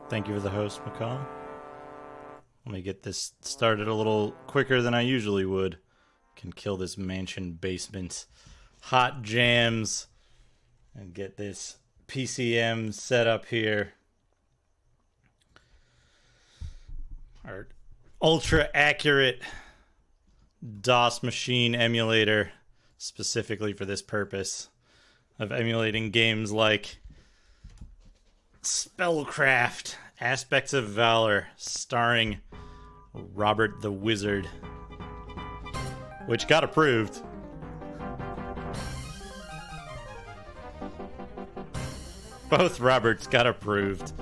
Thank you for the host, McCall. Let me get this started a little quicker than I usually would. Can kill this mansion basement. Hot jams. And get this PCM set up here. Our ultra accurate DOS machine emulator. Specifically for this purpose. Of emulating games like Spellcraft. Aspects of Valor, starring Robert the Wizard, which got approved. Both Roberts got approved.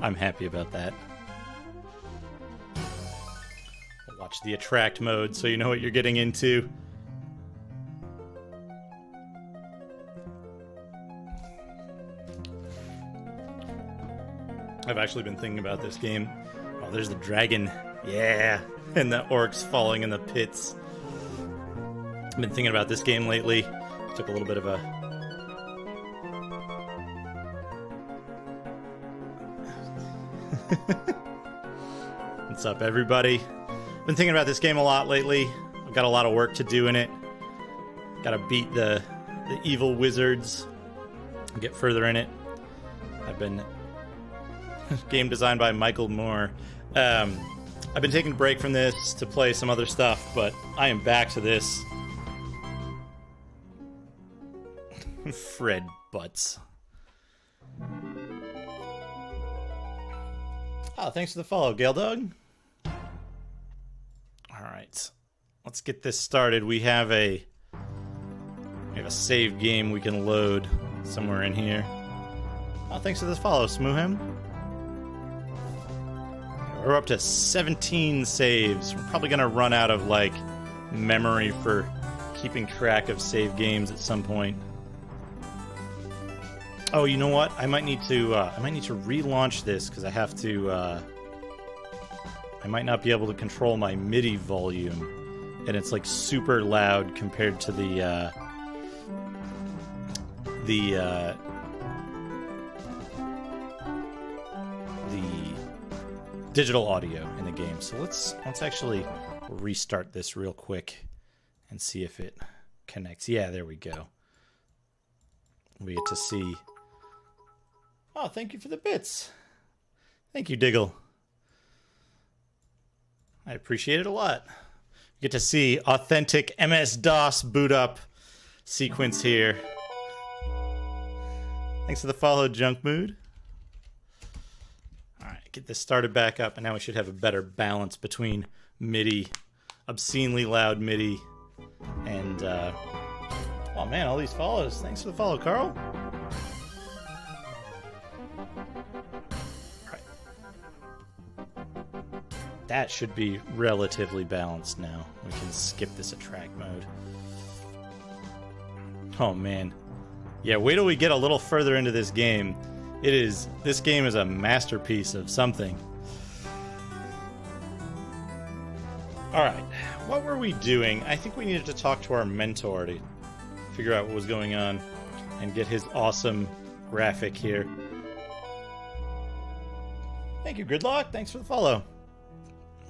I'm happy about that. Watch the attract mode so you know what you're getting into. I've actually been thinking about this game. Oh, there's the dragon. Yeah. And the orcs falling in the pits. I've been thinking about this game lately. Took a little bit of a... What's up, everybody? Been thinking about this game a lot lately. I've got a lot of work to do in it. Gotta beat the evil wizards. Get further in it. I've been... Game designed by Michael Moore. I've been taking a break from this to play some other stuff, but I am back to this. Fred Butts. Oh, thanks for the follow, Gale Dog. Alright. Let's get this started. We have a save game we can load somewhere in here. Oh, thanks for this follow, Smooham. We're up to 17 saves. We're probably going to run out of, like, memory for keeping track of save games at some point. Oh, you know what? I might need to relaunch this because I have to. I might not be able to control my MIDI volume, and it's like super loud compared to the digital audio in the game. So let's actually restart this real quick and see if it connects. Yeah, there we go. We get to see. Oh, thank you for the bits. Thank you, Diggle. I appreciate it a lot. We get to see authentic MS-DOS boot up sequence here. Thanks for the follow, Junk Mood. Get this started back up, and now we should have a better balance between MIDI, obscenely loud MIDI, and oh man, all these follows. Thanks for the follow, Carl. All right. That should be relatively balanced now. We can skip this attract mode. Oh man. Yeah, wait till we get a little further into this game. This game is a masterpiece of something. Alright, what were we doing? I think we needed to talk to our mentor to figure out what was going on and get his awesome graphic here. Thank you, Gridlock. Thanks for the follow.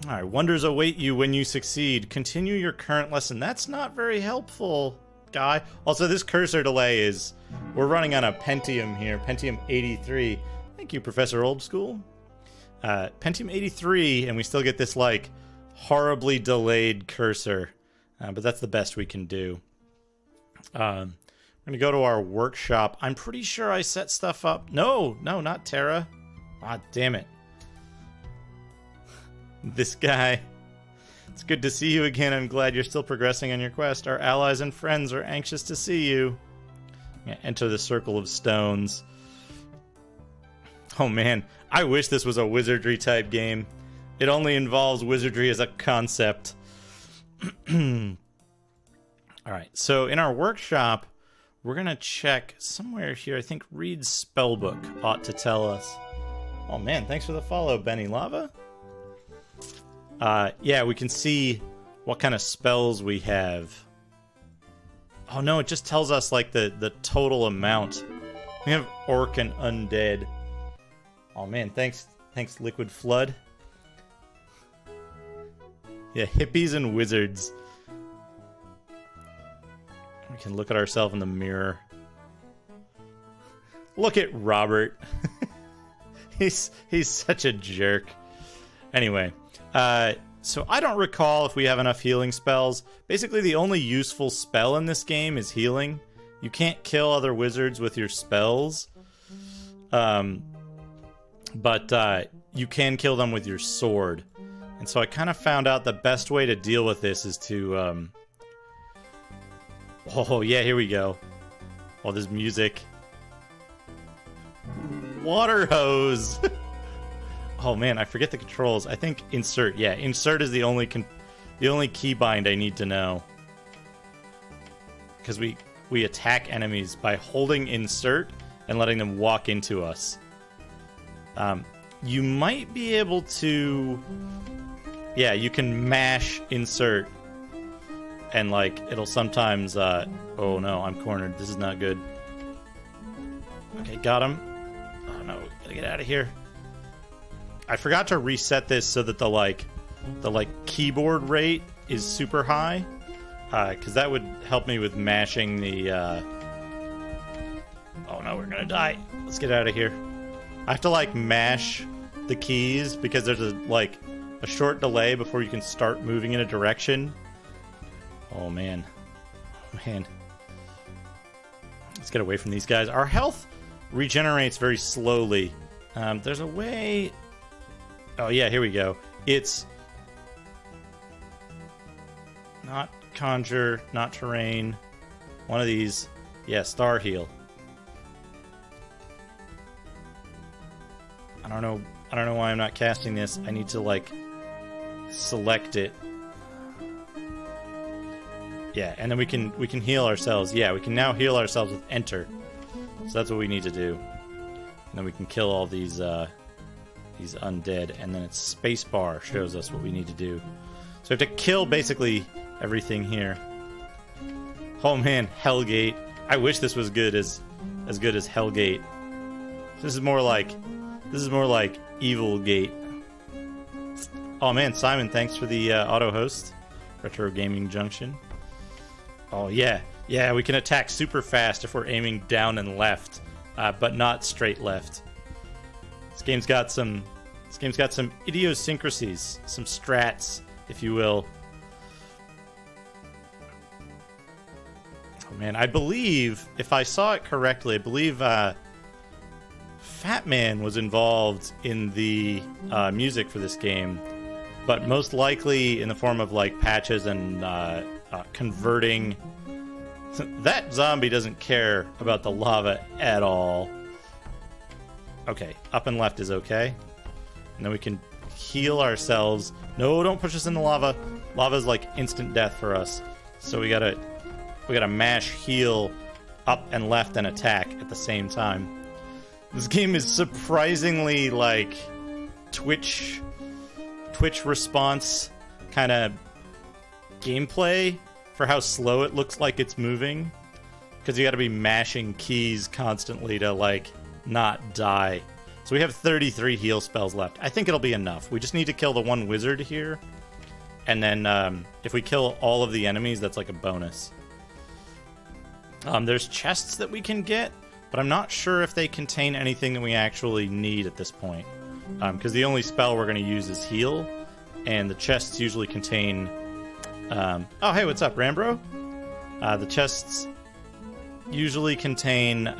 Alright, wonders await you when you succeed. Continue your current lesson. That's not very helpful, guy. Also, this cursor delay is... We're running on a Pentium here, Pentium 83. Thank you, Professor Old School. Pentium 83, and we still get this, like, horribly delayed cursor. But that's the best we can do. I'm going to go to our workshop. I'm pretty sure I set stuff up. No, not Terra. Ah, damn it. This guy. It's good to see you again. I'm glad you're still progressing on your quest. Our allies and friends are anxious to see you. Yeah, enter the Circle of Stones. Oh man, I wish this was a wizardry type game. It only involves wizardry as a concept. Alright, so in our workshop, we're going to check somewhere here. I think Reed's Spellbook ought to tell us. Oh man, thanks for the follow, Benny Lava. Yeah, we can see what kind of spells we have. Oh no, it just tells us like the total amount. We have Orc and Undead. Oh man, thanks Liquid Flood. Yeah, hippies and wizards. We can look at ourselves in the mirror. Look at Robert. He's such a jerk. Anyway, so I don't recall if we have enough healing spells. Basically, the only useful spell in this game is healing. You can't kill other wizards with your spells. But you can kill them with your sword. And so I kind of found out the best way to deal with this is to... Oh, yeah, here we go. Oh, there's music. Water hose! Oh, man, I forget the controls. I think insert. Yeah, insert is the only keybind I need to know. Because we attack enemies by holding insert and letting them walk into us. You might be able to... Yeah, you can mash insert. And, like, it'll sometimes... Oh, no, I'm cornered. This is not good. Okay, got him. Oh, no, gotta get out of here. I forgot to reset this so that the keyboard rate is super high. Because that would help me with mashing the... Oh, no, we're gonna die. Let's get out of here. I have to, like, mash the keys because there's a short delay before you can start moving in a direction. Oh, man. Oh, man. Let's get away from these guys. Our health regenerates very slowly. There's a way... Oh, yeah, here we go. It's not conjure, not terrain. One of these. Yeah, star heal. I don't know why I'm not casting this. I need to, like, select it. Yeah, and then we can heal ourselves. Yeah, we can now heal ourselves with enter. So that's what we need to do. And then we can kill all these undead, and then it's spacebar shows us what we need to do. So we have to kill basically everything here. Oh man, Hellgate. I wish this was good as good as Hellgate. This is more like Evil Gate. Oh man, Simon, thanks for the auto host. Retro Gaming Junction. Oh yeah, yeah, we can attack super fast if we're aiming down and left, but not straight left. This game's got some idiosyncrasies, some strats, if you will. Oh man, I believe, if I saw it correctly, I believe Fat Man was involved in the music for this game, but most likely in the form of like patches and converting. That zombie doesn't care about the lava at all. Okay, up and left is okay. And then we can heal ourselves. No, don't push us in the lava. Lava's like instant death for us. So we gotta mash, heal, up and left, and attack at the same time. This game is surprisingly like Twitch response kind of gameplay for how slow it looks like it's moving. Because you gotta be mashing keys constantly to like not die. So we have 33 heal spells left. I think it'll be enough. We just need to kill the one wizard here. And then if we kill all of the enemies, that's like a bonus. There's chests that we can get, but I'm not sure if they contain anything that we actually need at this point. Because the only spell we're going to use is heal, and the chests usually contain... Oh, hey, what's up, Rambro? The chests usually contain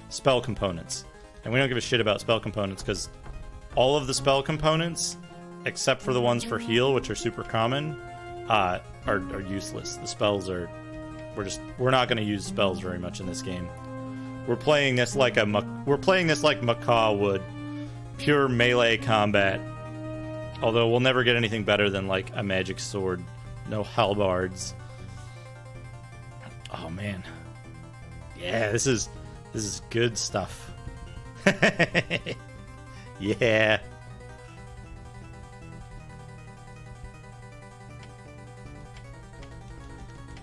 spell components. And we don't give a shit about spell components, because all of the spell components, except for the ones for heal, which are super common, are useless. The spells are... We're not going to use spells very much in this game. We're playing this like Macaw would. Pure melee combat. Although we'll never get anything better than like a magic sword. No halbards. Oh man. Yeah, this is good stuff. Yeah.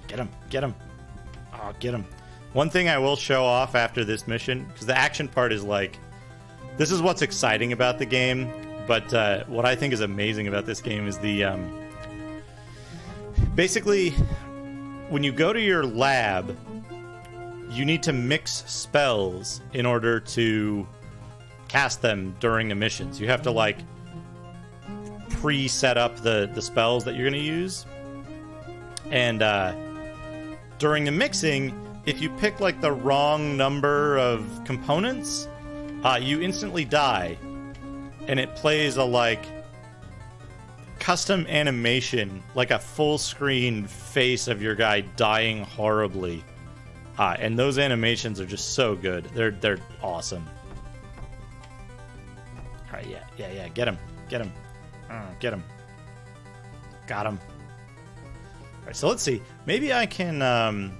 Get him, get him. Oh, get him. One thing I will show off after this mission, because the action part is like this is what's exciting about the game, but what I think is amazing about this game is the basically when you go to your lab, you need to mix spells in order to cast them during the missions. You have to like pre-set up the spells that you're going to use, and during the mixing, if you pick like the wrong number of components, you instantly die, and it plays a like custom animation, like a full screen face of your guy dying horribly, and those animations are just so good. They're awesome. All right, yeah, get him, get him. Got him. All right, so let's see. Maybe I can. No,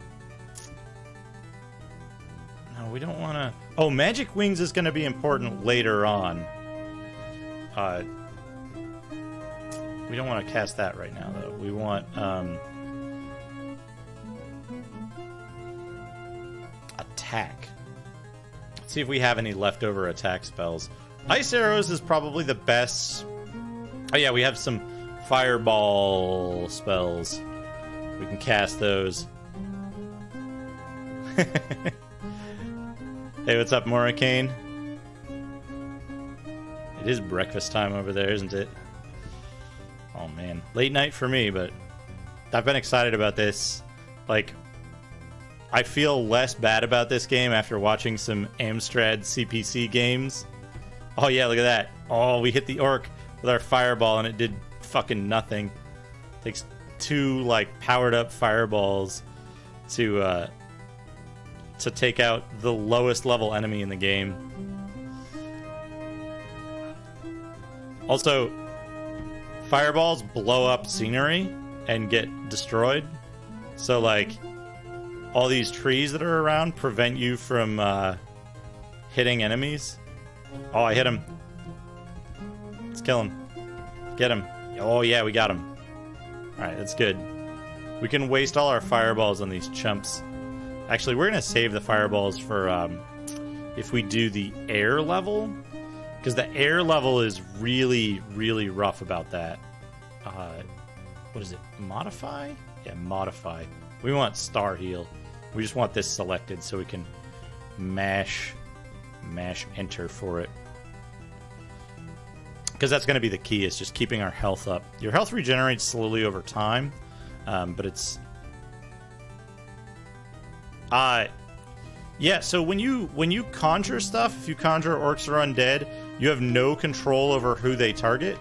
we don't want to. Oh, Magic Wings is going to be important later on. We don't want to cast that right now, though. We want attack. Let's see if we have any leftover attack spells. Ice Arrows is probably the best. Oh yeah, we have some fireball spells. We can cast those. Hey, what's up, Morricane? It is breakfast time over there, isn't it? Oh man, late night for me, but I've been excited about this. Like, I feel less bad about this game after watching some Amstrad CPC games. Oh yeah, look at that. Oh, we hit the orc with our fireball and it did fucking nothing. Takes 2 like powered up fireballs to take out the lowest level enemy in the game. Also, fireballs blow up scenery and get destroyed. So like all these trees that are around prevent you from hitting enemies. Oh, I hit him. Let's kill him. Get him. Oh yeah, we got him. Alright, that's good. We can waste all our fireballs on these chumps. Actually, we're going to save the fireballs for if we do the air level. Because the air level is really, really rough about that. What is it? Modify? Yeah, modify. We want Star Heal. We just want this selected so we can mash enter for it. Because that's going to be the key, is just keeping our health up. Your health regenerates slowly over time, but it's... yeah, so when you conjure stuff, if you conjure orcs or undead, you have no control over who they target.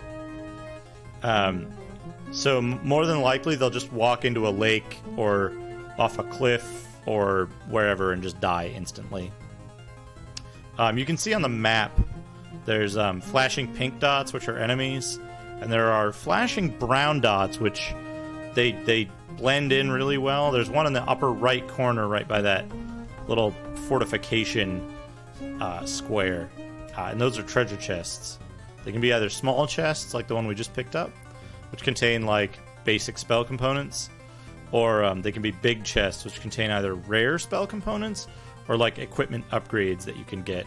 So more than likely, they'll just walk into a lake or off a cliff or wherever and just die instantly. You can see on the map, there's flashing pink dots, which are enemies, and there are flashing brown dots, which they blend in really well. There's one in the upper right corner, right by that little fortification square, and those are treasure chests. They can be either small chests, like the one we just picked up, which contain like basic spell components, or they can be big chests, which contain either rare spell components or like equipment upgrades that you can get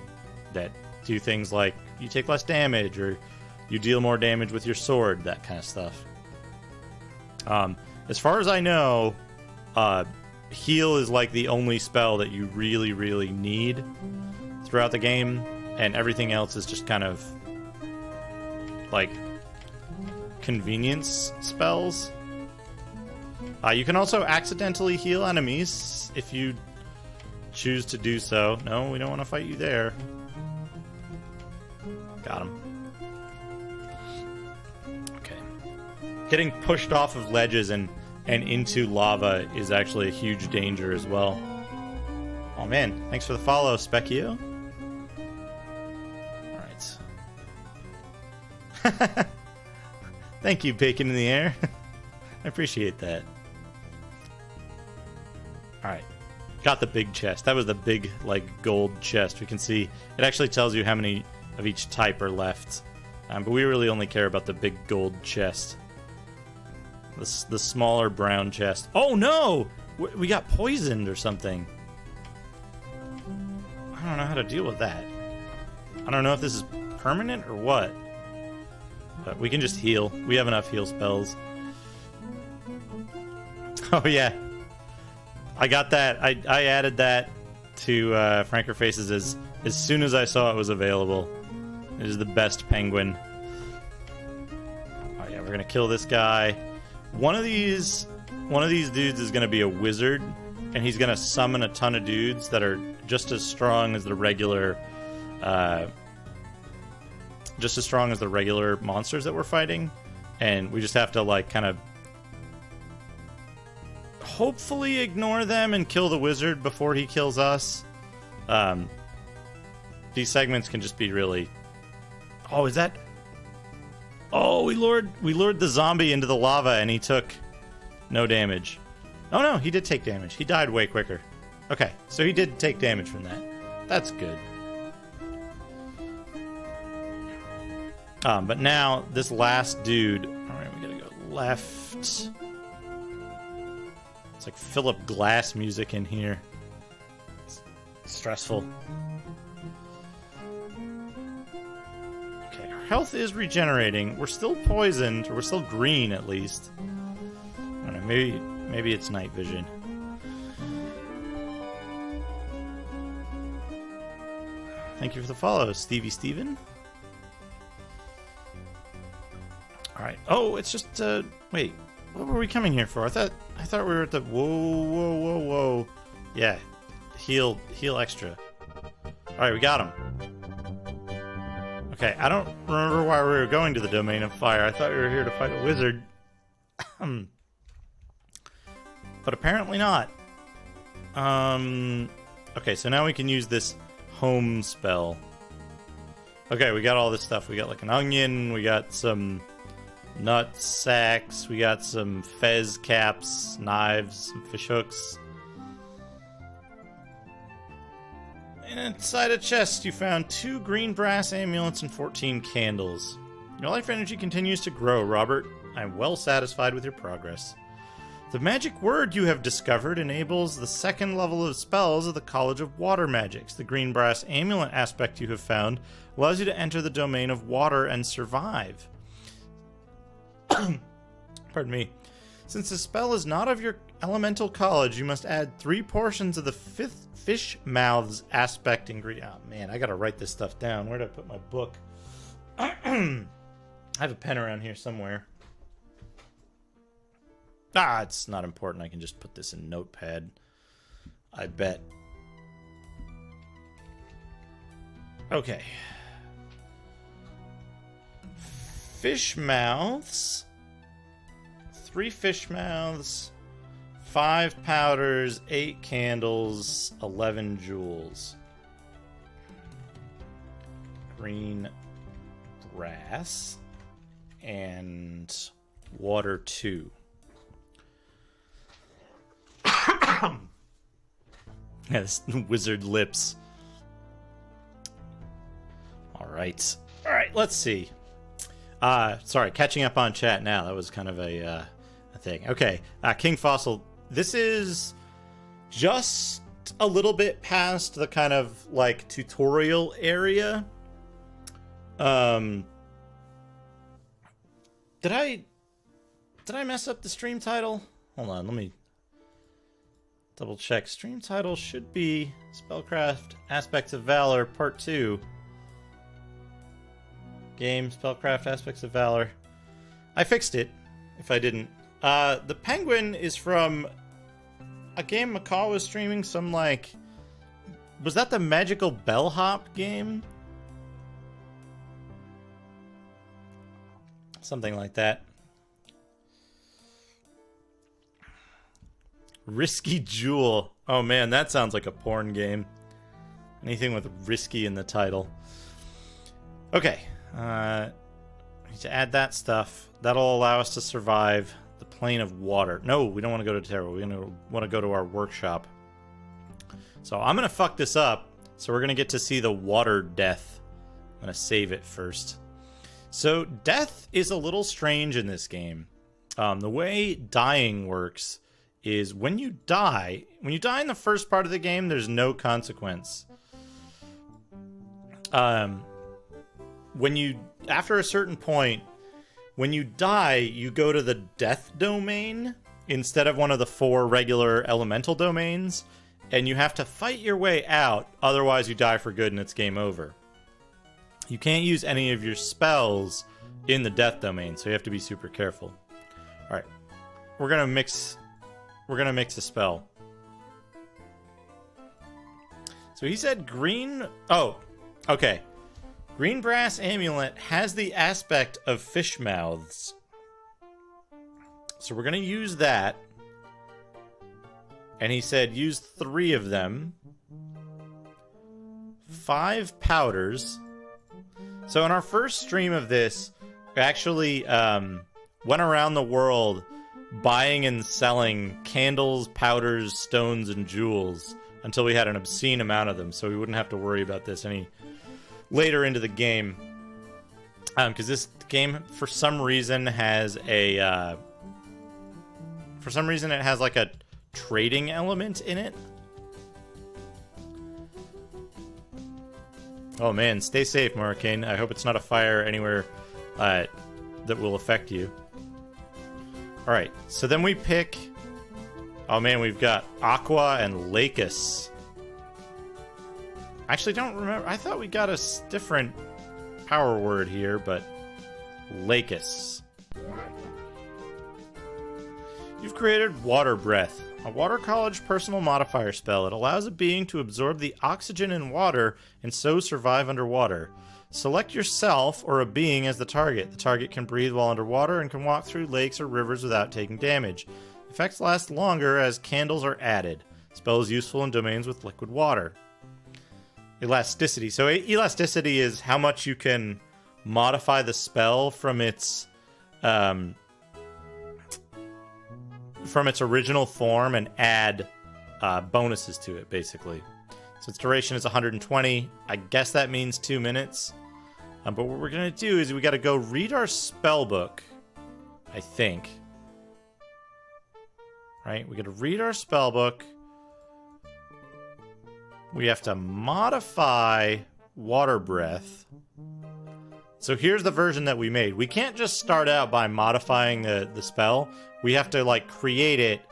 that do things like you take less damage or you deal more damage with your sword, that kind of stuff. As far as I know, heal is like the only spell that you really, really need throughout the game, and everything else is just kind of like convenience spells. You can also accidentally heal enemies if you choose to do so. No, we don't want to fight you there. Got him. Okay. Getting pushed off of ledges and into lava is actually a huge danger as well. Oh man, thanks for the follow, Specchio. Alright. Thank you, Bacon in the Air. I appreciate that. Alright. Got the big chest. That was the big, like, gold chest. We can see it actually tells you how many of each type are left. But we really only care about the big gold chest. The smaller brown chest. Oh no! We got poisoned or something. I don't know how to deal with that. I don't know if this is permanent or what. But we can just heal. We have enough heal spells. Oh, yeah. I got that. I added that to Franker Faces as soon as I saw it was available. It is the best penguin. Oh, yeah, we're going to kill this guy. One of these dudes is going to be a wizard, and he's going to summon a ton of dudes that are just as strong as the regular... just as strong as the regular monsters that we're fighting, and we just have to like kind of hopefully ignore them and kill the wizard before he kills us. These segments can just be really... Oh, is that... Oh, we lured the zombie into the lava and he took no damage. Oh no, he did take damage. He died way quicker. Okay, so he did take damage from that. That's good. But now, this last dude... Alright, we gotta go left. It's like Philip Glass music in here. It's stressful. Okay, our health is regenerating. We're still poisoned, or we're still green at least. I don't know, maybe it's night vision. Thank you for the follow, Stevie Steven. Alright. Oh, it's just, wait. What were we coming here for? I thought we were at the... Whoa. Yeah. Heal extra. Alright, we got him. Okay, I don't remember why we were going to the Domain of Fire. I thought we were here to fight a wizard. But apparently not. Okay, so now we can use this home spell. Okay, we got all this stuff. We got like an onion, we got some... nut sacks, we got some fez caps, knives, some fish hooks. And inside a chest you found 2 green brass amulets and 14 candles. Your life energy continues to grow, Robert. I'm well satisfied with your progress. The magic word you have discovered enables the 2nd level of spells of the College of Water Magics. The green brass amulet aspect you have found allows you to enter the domain of water and survive. Pardon me. Since the spell is not of your elemental college, you must add 3 portions of the 5th fish mouths aspect ingredient. Oh man, I gotta write this stuff down. Where did I put my book? I have a pen around here somewhere. Ah, it's not important. I can just put this in Notepad. I bet. Okay. Fish mouths. 3 fish mouths. 5 powders. 8 candles. 11 jewels. Green brass. And water 2. Yeah, this wizard lips. Alright. Alright, let's see. Sorry, catching up on chat now. That was kind of a thing. Okay, King Fossil. This is just a little bit past the kind of, like, tutorial area. Did I mess up the stream title? Hold on, let me double check. Stream title should be Spellcraft Aspects of Valor Part 2. Game Spellcraft Aspects of Valor. I fixed it, if I didn't. The penguin is from a game Macaw was streaming, some like... Was that the Magical Bellhop game? Something like that. Risky Jewel. Oh man, that sounds like a porn game. Anything with risky in the title. Okay. Need to add that stuff. That'll allow us to survive the plane of water. No, we don't want to go to Terra. We want to go to our workshop. So I'm going to fuck this up. So we're going to get to see the water death. I'm going to save it first. So death is a little strange in this game. The way dying works is when you die in the first part of the game, there's no consequence. after a certain point, when you die, you go to the death domain instead of one of the 4 regular elemental domains, and you have to fight your way out, otherwise you die for good and it's game over. You can't use any of your spells in the death domain, so you have to be super careful. Alright. We're gonna mix a spell. So he said green... Oh, okay. Green brass amulet has the aspect of fish mouths. So we're gonna use that. And he said use 3 of them. 5 powders. So in our first stream of this, we actually went around the world buying and selling candles, powders, stones, and jewels until we had an obscene amount of them, so we wouldn't have to worry about this any later into the game. Because this game, for some reason, has a... for some reason, it has like a trading element in it. Oh man, stay safe, Morricane. I hope it's not a fire anywhere that will affect you. Alright, so then we pick... Oh man, we've got Aqua and Lacus. Actually, don't remember. I thought we got a different power word here, but... Lacus. You've created Water Breath, a water college personal modifier spell. It allows a being to absorb the oxygen in water and so survive underwater. Select yourself or a being as the target. The target can breathe while underwater and can walk through lakes or rivers without taking damage. Effects last longer as candles are added. Spell is useful in domains with liquid water. Elasticity. So elasticity is how much you can modify the spell from its original form and add bonuses to it, basically. So its duration is 120. I guess that means 2 minutes. But what we're going to do is we got to go read our spell book, I think. Right? We got to read our spell book. We have to modify Water Breath. So here's the version that we made. We can't just start out by modifying the spell. We have to, like, create it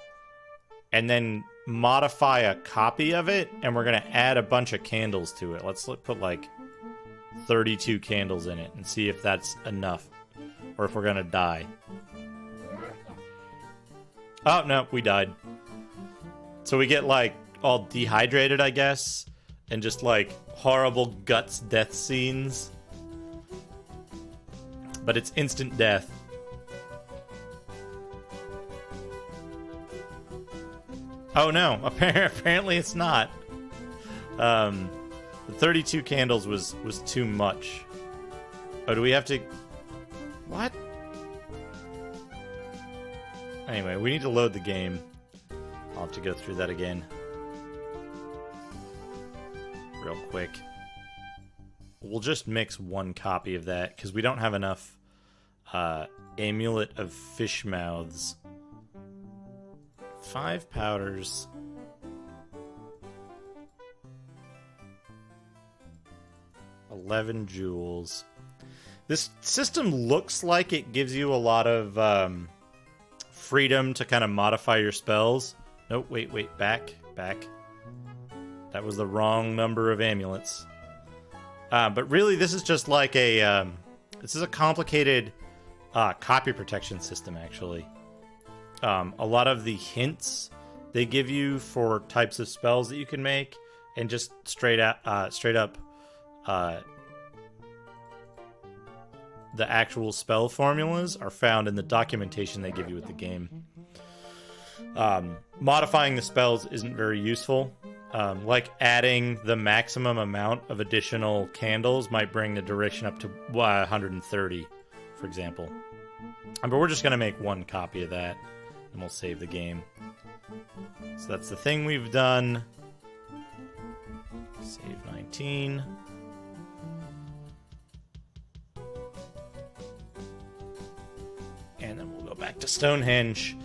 and then modify a copy of it, and we're going to add a bunch of candles to it. Let's put, like, 32 candles in it and see if that's enough, or if we're going to die. Oh, no, we died. So we get, like, all dehydrated, I guess, and just, like, horrible guts death scenes. But it's instant death. Oh no, apparently it's not. The 32 candles was too much. Oh, do we have to... What? Anyway, we need to load the game. I'll have to go through that again. Real quick. We'll just mix 1 copy of that, because we don't have enough Amulet of Fish Mouths. 5 powders. $11 jewels. This system looks like it gives you a lot of freedom to kind of modify your spells. Nope, wait, back. That was the wrong number of amulets. But really, this is just like a... this is a complicated copy protection system, actually. A lot of the hints they give you for types of spells that you can make, and just straight up the actual spell formulas are found in the documentation they give you with the game. Modifying the spells isn't very useful. Like adding the maximum amount of additional candles might bring the duration up to 130, for example. But we're just going to make 1 copy of that, and we'll save the game. So that's the thing we've done. Save 19. And then we'll go back to Stonehenge.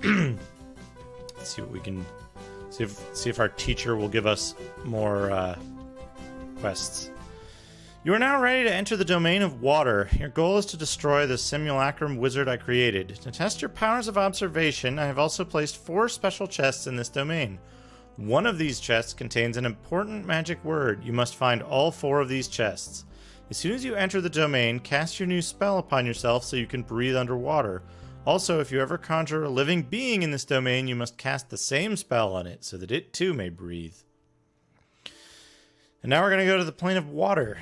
Let's see what we can... See if our teacher will give us more quests. You are now ready to enter the domain of water. Your goal is to destroy the simulacrum wizard I created. To test your powers of observation, I have also placed 4 special chests in this domain. One of these chests contains an important magic word. You must find all 4 of these chests. As soon as you enter the domain, cast your new spell upon yourself so you can breathe underwater. Also, if you ever conjure a living being in this domain, you must cast the same spell on it so that it too may breathe. And now we're going to go to the plane of water.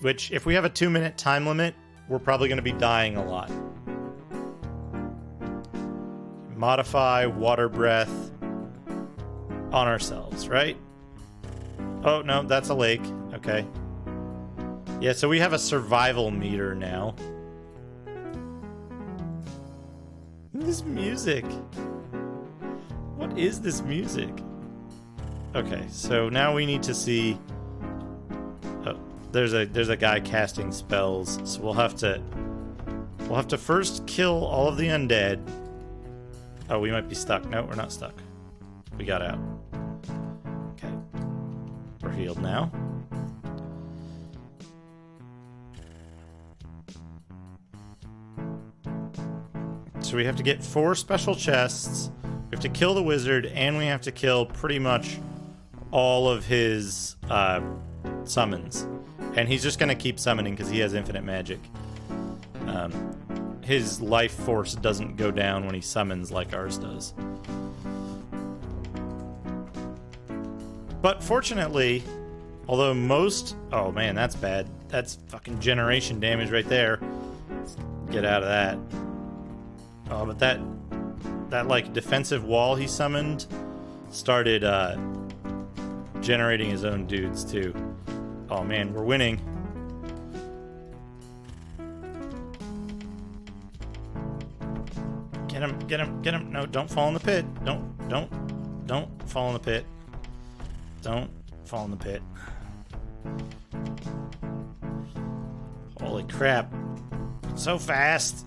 Which, if we have a 2-minute time limit, we're probably going to be dying a lot. Modify water breath on ourselves, right? Oh, no, that's a lake. Okay. Yeah, so we have a survival meter now. This music. What is this music? Okay, so now we need to see... There's a guy casting spells, so we'll have to first kill all of the undead. Oh, we might be stuck. No, we're not stuck. We got out. Okay. We're healed now. So we have to get 4 special chests. We have to kill the wizard, and we have to kill pretty much all of his summons. And he's just going to keep summoning because he has infinite magic. His life force doesn't go down when he summons like ours does. But fortunately, although most... Oh man, that's bad. That's fucking generation damage right there. Let's get out of that. Oh, but that like defensive wall he summoned started generating his own dudes too. Oh man, we're winning. Get him, get him, get him. No, don't fall in the pit. Don't fall in the pit. Don't fall in the pit. Holy crap. So fast.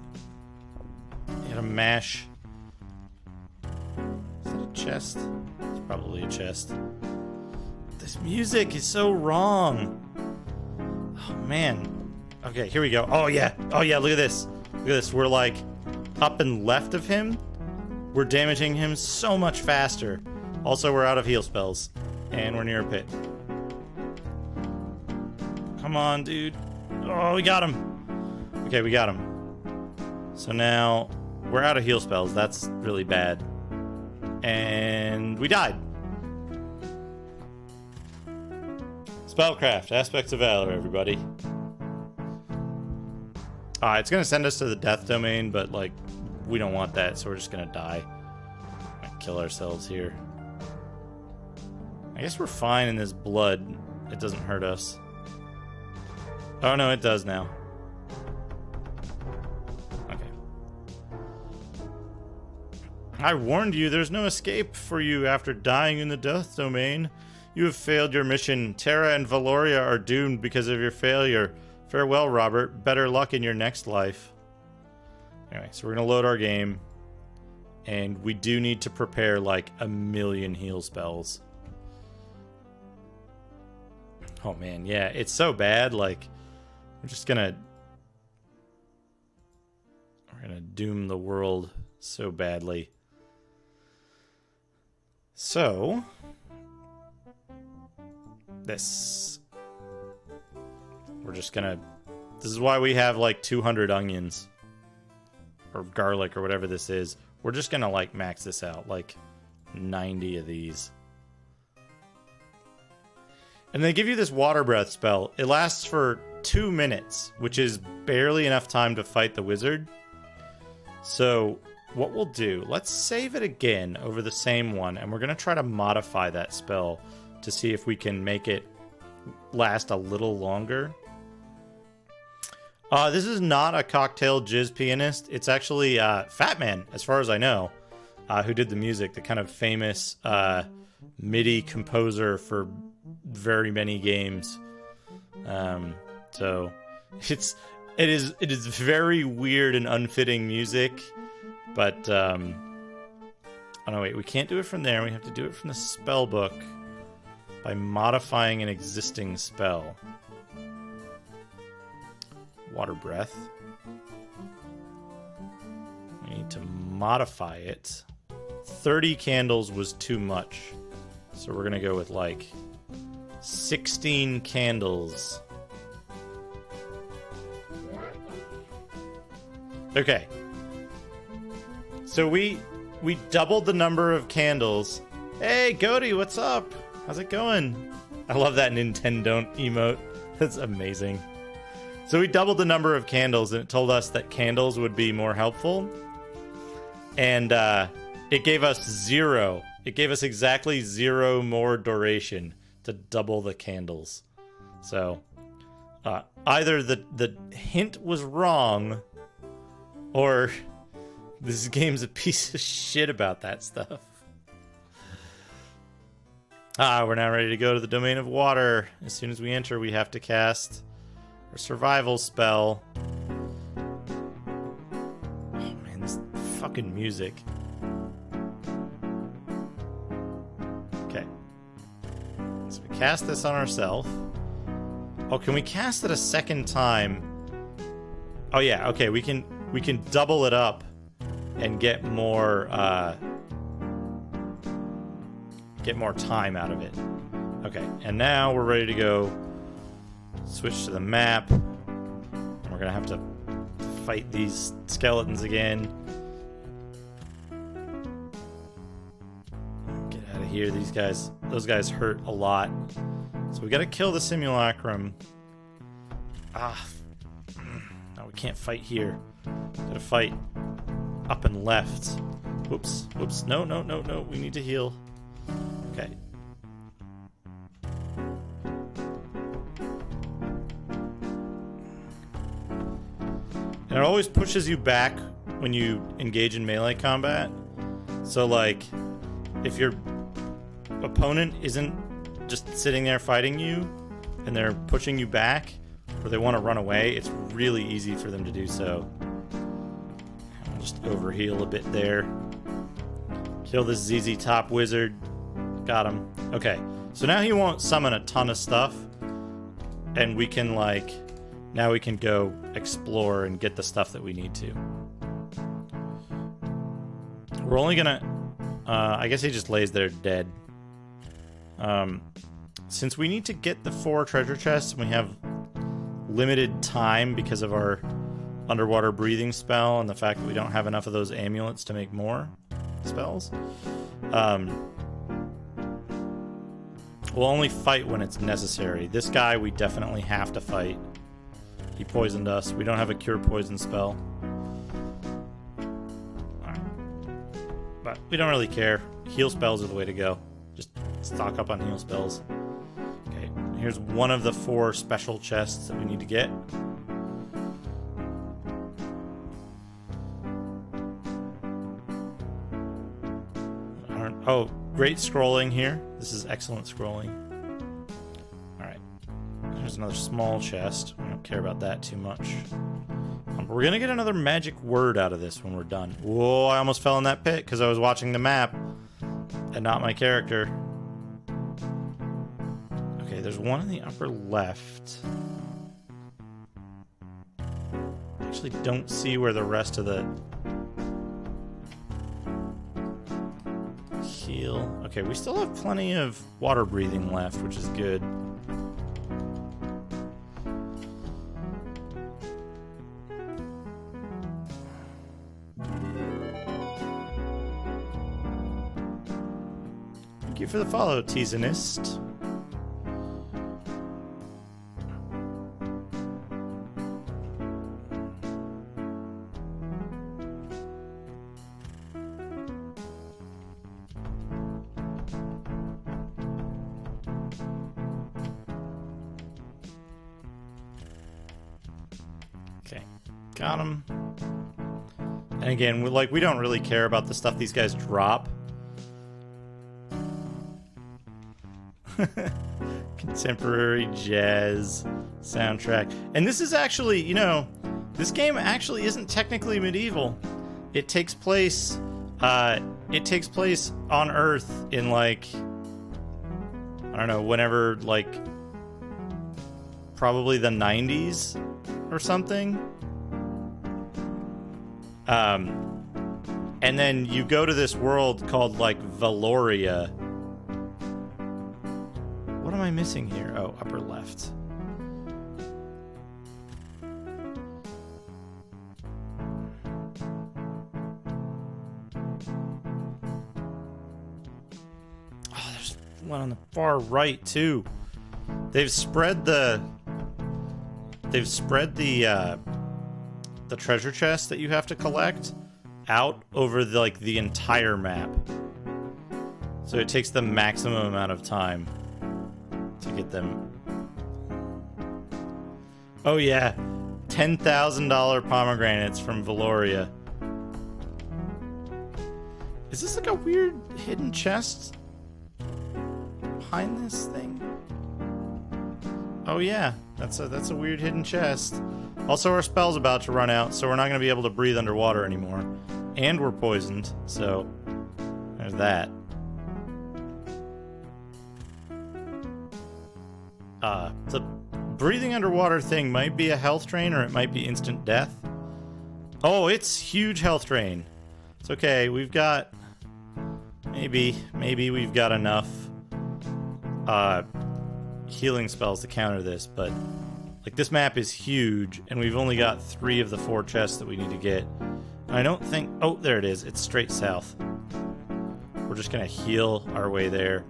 You gotta mash. Is that a chest? It's probably a chest. This music is so wrong. Oh, man. Okay, here we go. Oh, yeah. Oh, yeah, look at this. Look at this. We're, like, up and left of him. We're damaging him so much faster. Also, we're out of heal spells. And we're near a pit. Come on, dude. Oh, we got him. Okay, we got him. So now, we're out of heal spells. That's really bad. And we died. Spellcraft, aspects of Valor, everybody. It's gonna send us to the death domain, but, like, we don't want that, so we're just gonna die. Kill ourselves here. I guess we're fine in this blood. It doesn't hurt us. Oh, no, it does now. Okay. I warned you, there's no escape for you after dying in the death domain. You have failed your mission. Terra and Valoria are doomed because of your failure. Farewell, Robert. Better luck in your next life. Anyway, so we're going to load our game. And we do need to prepare like 1,000,000 heal spells. Oh man, yeah, it's so bad. Like, we're gonna doom the world so badly. So... This is why we have like 200 onions or garlic or whatever this is. We're just gonna like max this out, like 90 of these. And they give you this water breath spell. It lasts for 2 minutes, which is barely enough time to fight the wizard. So what we'll do, let's save it again over the same one, and we're gonna try to modify that spell to see if we can make it last a little longer. This is not a cocktail jizz pianist. It's actually Fat Man, as far as I know, who did the music, the kind of famous MIDI composer for very many games. So it is very weird and unfitting music, but oh no, wait, we can't do it from there. We have to do it from the spell book by modifying an existing spell. water breath. We need to modify it. 30 candles was too much. So we're gonna go with like 16 candles. Okay. So we doubled the number of candles. Hey, Goaty, what's up? How's it going? I love that Nintendo emote. That's amazing. So we doubled the number of candles, and it told us that candles would be more helpful. And it gave us 0. It gave us exactly 0 more duration to double the candles. So either the hint was wrong, or this game's a piece of shit about that stuff. We're now ready to go to the domain of water. As soon as we enter, we have to cast our survival spell. Oh man, this fucking music. Okay. So we cast this on ourselves. Oh, can we cast it a second time? Oh yeah, okay, we can double it up and get more time out of it. Okay, and now we're ready to go. Switch to the map. We're gonna have to fight these skeletons again. Get out of here. Those guys hurt a lot. So we gotta kill the simulacrum. No, we can't fight here. Gotta fight up and left. Whoops. No. We need to heal. Okay. And it always pushes you back when you engage in melee combat. So, like, if your opponent isn't just sitting there fighting you and they're pushing you back, or they want to run away, it's really easy for them to do so. I'll just overheal a bit there. Kill this ZZ Top Wizard. Got him. Okay, so now he won't summon a ton of stuff, and we can, like, now we can go explore and get the stuff that we need to. We're only gonna, I guess he just lays there dead. Since we need to get the 4 treasure chests, and we have limited time because of our underwater breathing spell and the fact that we don't have enough of those amulets to make more spells, we'll only fight when it's necessary. This guy we definitely have to fight. He poisoned us. We don't have a cure poison spell. Alright. But we don't really care. Heal spells are the way to go. Just stock up on heal spells. Okay, here's one of the 4 special chests that we need to get. Oh, great scrolling here. This is excellent scrolling. Alright. There's another small chest. We don't care about that too much. We're gonna get another magic word out of this when we're done. Whoa, I almost fell in that pit because I was watching the map and not my character. Okay, there's one in the upper left. I actually don't see where the rest of the heal. Okay, we still have plenty of water breathing left, which is good. Thank you for the follow, Teasinist. Okay, got him. And again, we don't really care about the stuff these guys drop. Contemporary jazz soundtrack. And this is actually, you know, this game actually isn't technically medieval. It takes place on Earth in, like, I don't know, whenever, like, probably the 90s or something. And then you go to this world called, like, Valoria. What am I missing here? Oh, upper left. Oh, there's one on the far right, too. They've spread the treasure chest that you have to collect out over the entire map. So it takes the maximum amount of time to get them. Oh yeah, $10,000 pomegranates from Valoria. Is this like a weird hidden chest behind this thing? Oh yeah, that's a weird hidden chest. Also, our spell's about to run out, so we're not going to be able to breathe underwater anymore. And we're poisoned, so there's that. The breathing underwater thing might be a health drain, or it might be instant death. Oh, it's huge health drain. It's okay, we've got... Maybe we've got enough healing spells to counter this, but... Like, this map is huge, and we've only got 3 of the 4 chests that we need to get. And I don't think... Oh, there it is. It's straight south. We're just gonna heal our way there.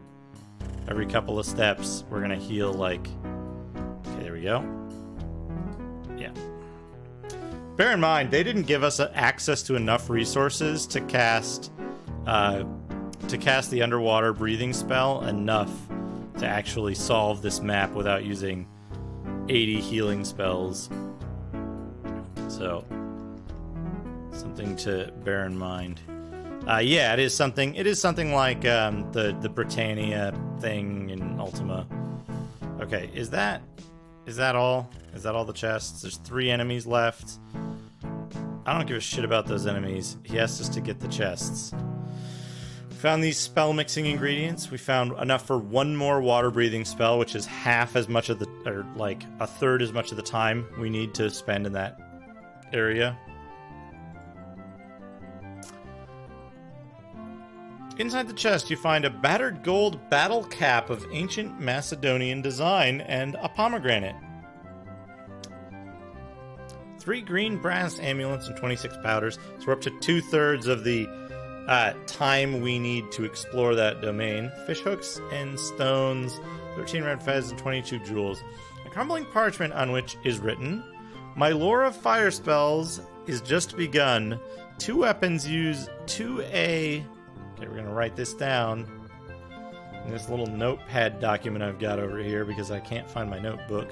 Every couple of steps, we're gonna heal, like... Okay, there we go. Yeah. Bear in mind, they didn't give us access to enough resources to cast the underwater breathing spell enough to actually solve this map without using 80 healing spells. So, something to bear in mind. Yeah, it is something like the Britannia thing in Ultima. Okay, is that all? Is that all the chests? There's 3 enemies left. I don't give a shit about those enemies. He asked us to get the chests. We found these spell mixing ingredients. We found enough for 1 more water breathing spell, which is half as much of the, or like a third as much of the time we need to spend in that area. Inside the chest, you find a battered gold battle cap of ancient Macedonian design and a pomegranate. 3 green brass amulets and 26 powders. So we're up to 2/3 of the time we need to explore that domain. Fish hooks and stones, 13 red fez and 22 jewels. A crumbling parchment on which is written, "My lore of fire spells is just begun. 2 weapons use 2A..." Okay, we're gonna write this down in this little notepad document I've got over here because I can't find my notebook.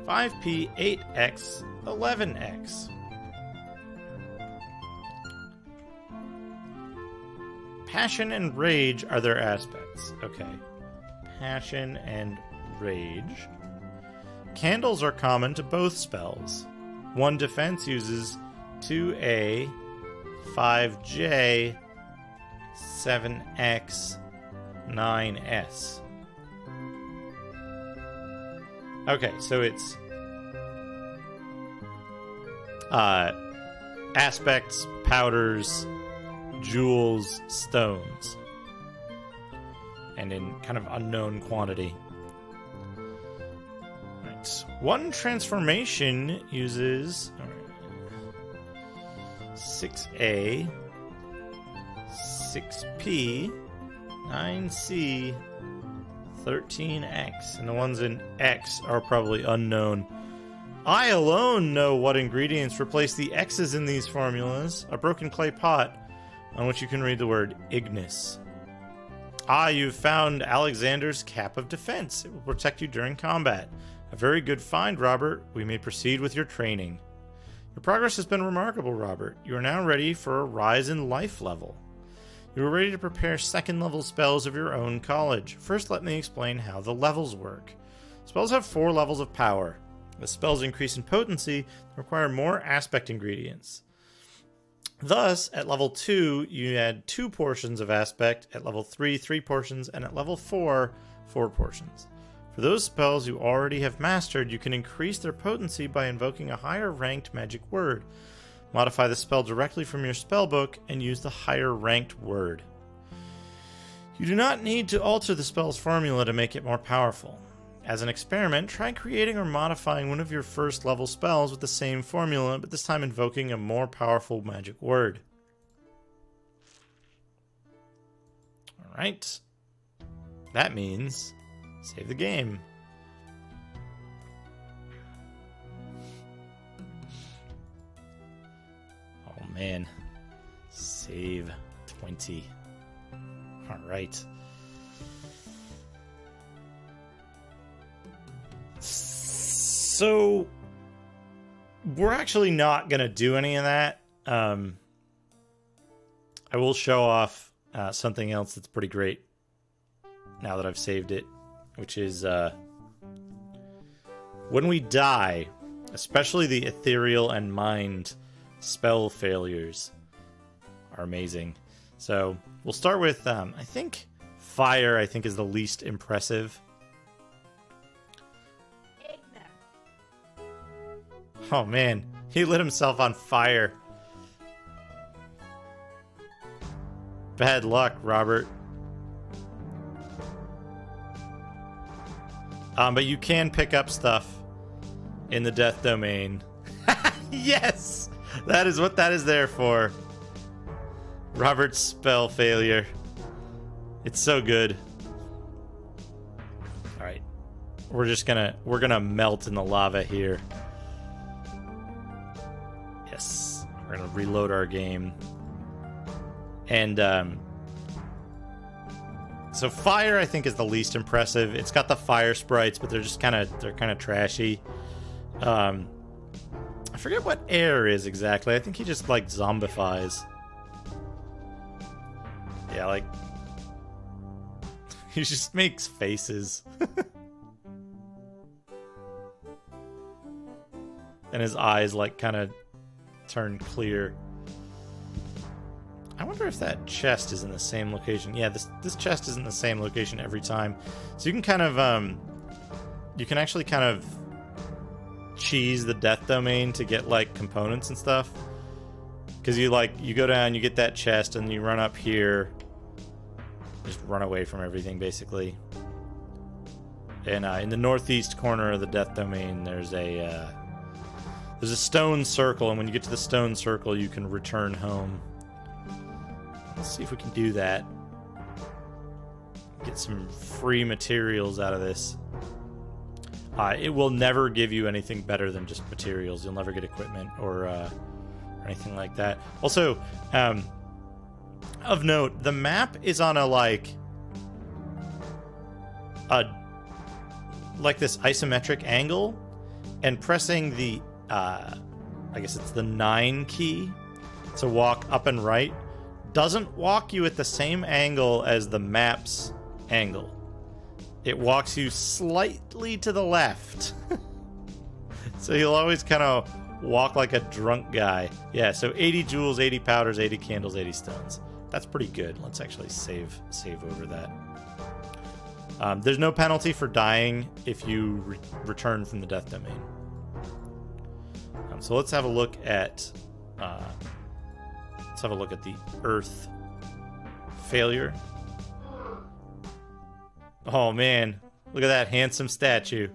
5P, 8X, 11X. Passion and rage are their aspects. Okay. Passion and rage. Candles are common to both spells. 1 defense uses 2A, 5J, 7X, 9S. Okay, so it's aspects, powders, jewels, stones, and in kind of unknown quantity. Right. 1 transformation uses 6A, 6P, 9C, 13X, and the ones in X are probably unknown. I alone know what ingredients replace the X's in these formulas. A broken clay pot on which you can read the word Ignis. You've found Alexander's Cap of Defense. It will protect you during combat. A very good find, Robert. We may proceed with your training. Your progress has been remarkable, Robert. You are now ready for a rise in life level. You are ready to prepare 2nd level spells of your own college. First, let me explain how the levels work. Spells have 4 levels of power. As spells increase in potency, they require more aspect ingredients. Thus, at level 2, you add 2 portions of aspect, at level 3, 3 portions, and at level 4, 4 portions. For For those spells you already have mastered, you can increase their potency by invoking a higher ranked magic word. Modify the spell directly from your spellbook and use the higher ranked word. You do not need to alter the spell's formula to make it more powerful. As an experiment, try creating or modifying one of your first level spells with the same formula, but this time invoking a more powerful magic word. Alright. That means save the game. Oh man. Save 20. Alright. So, we're actually not going to do any of that. I will show off something else that's pretty great now that I've saved it, which is when we die, especially the ethereal and mind spell failures are amazing. So we'll start with, I think fire, is the least impressive. Oh man, he lit himself on fire. Bad luck, Robert. But you can pick up stuff in the death domain. Yes! That is what that is there for. Robert's spell failure. It's so good. Alright. We're gonna melt in the lava here. Yes. We're gonna reload our game. And so fire I think is the least impressive. It's got the fire sprites, but they're just kind of trashy. I forget what air is exactly. I think he just like zombifies. Yeah, like he just makes faces. And his eyes like kind of turn clear. I wonder if that chest is in the same location. Yeah, this chest is in the same location every time. So you can kind of you can actually kind of cheese the death domain to get like components and stuff. Because you go down, you get that chest, and you run up here. Just run away from everything basically. And in the northeast corner of the death domain, there's a stone circle, and when you get to the stone circle, you can return home. Let's see if we can do that. Get some free materials out of this. It will never give you anything better than just materials. You'll never get equipment or anything like that. Also, of note, the map is on a like this isometric angle, and pressing the I guess it's the 9 key to walk up and right doesn't walk you at the same angle as the map's angle. It walks you slightly to the left. So you'll always kind of walk like a drunk guy. Yeah, so 80 jewels, 80 powders, 80 candles, 80 stones. That's pretty good. Let's actually save over that. There's no penalty for dying if you return from the death domain. So let's have a look at the Earth failure. Oh man, look at that handsome statue.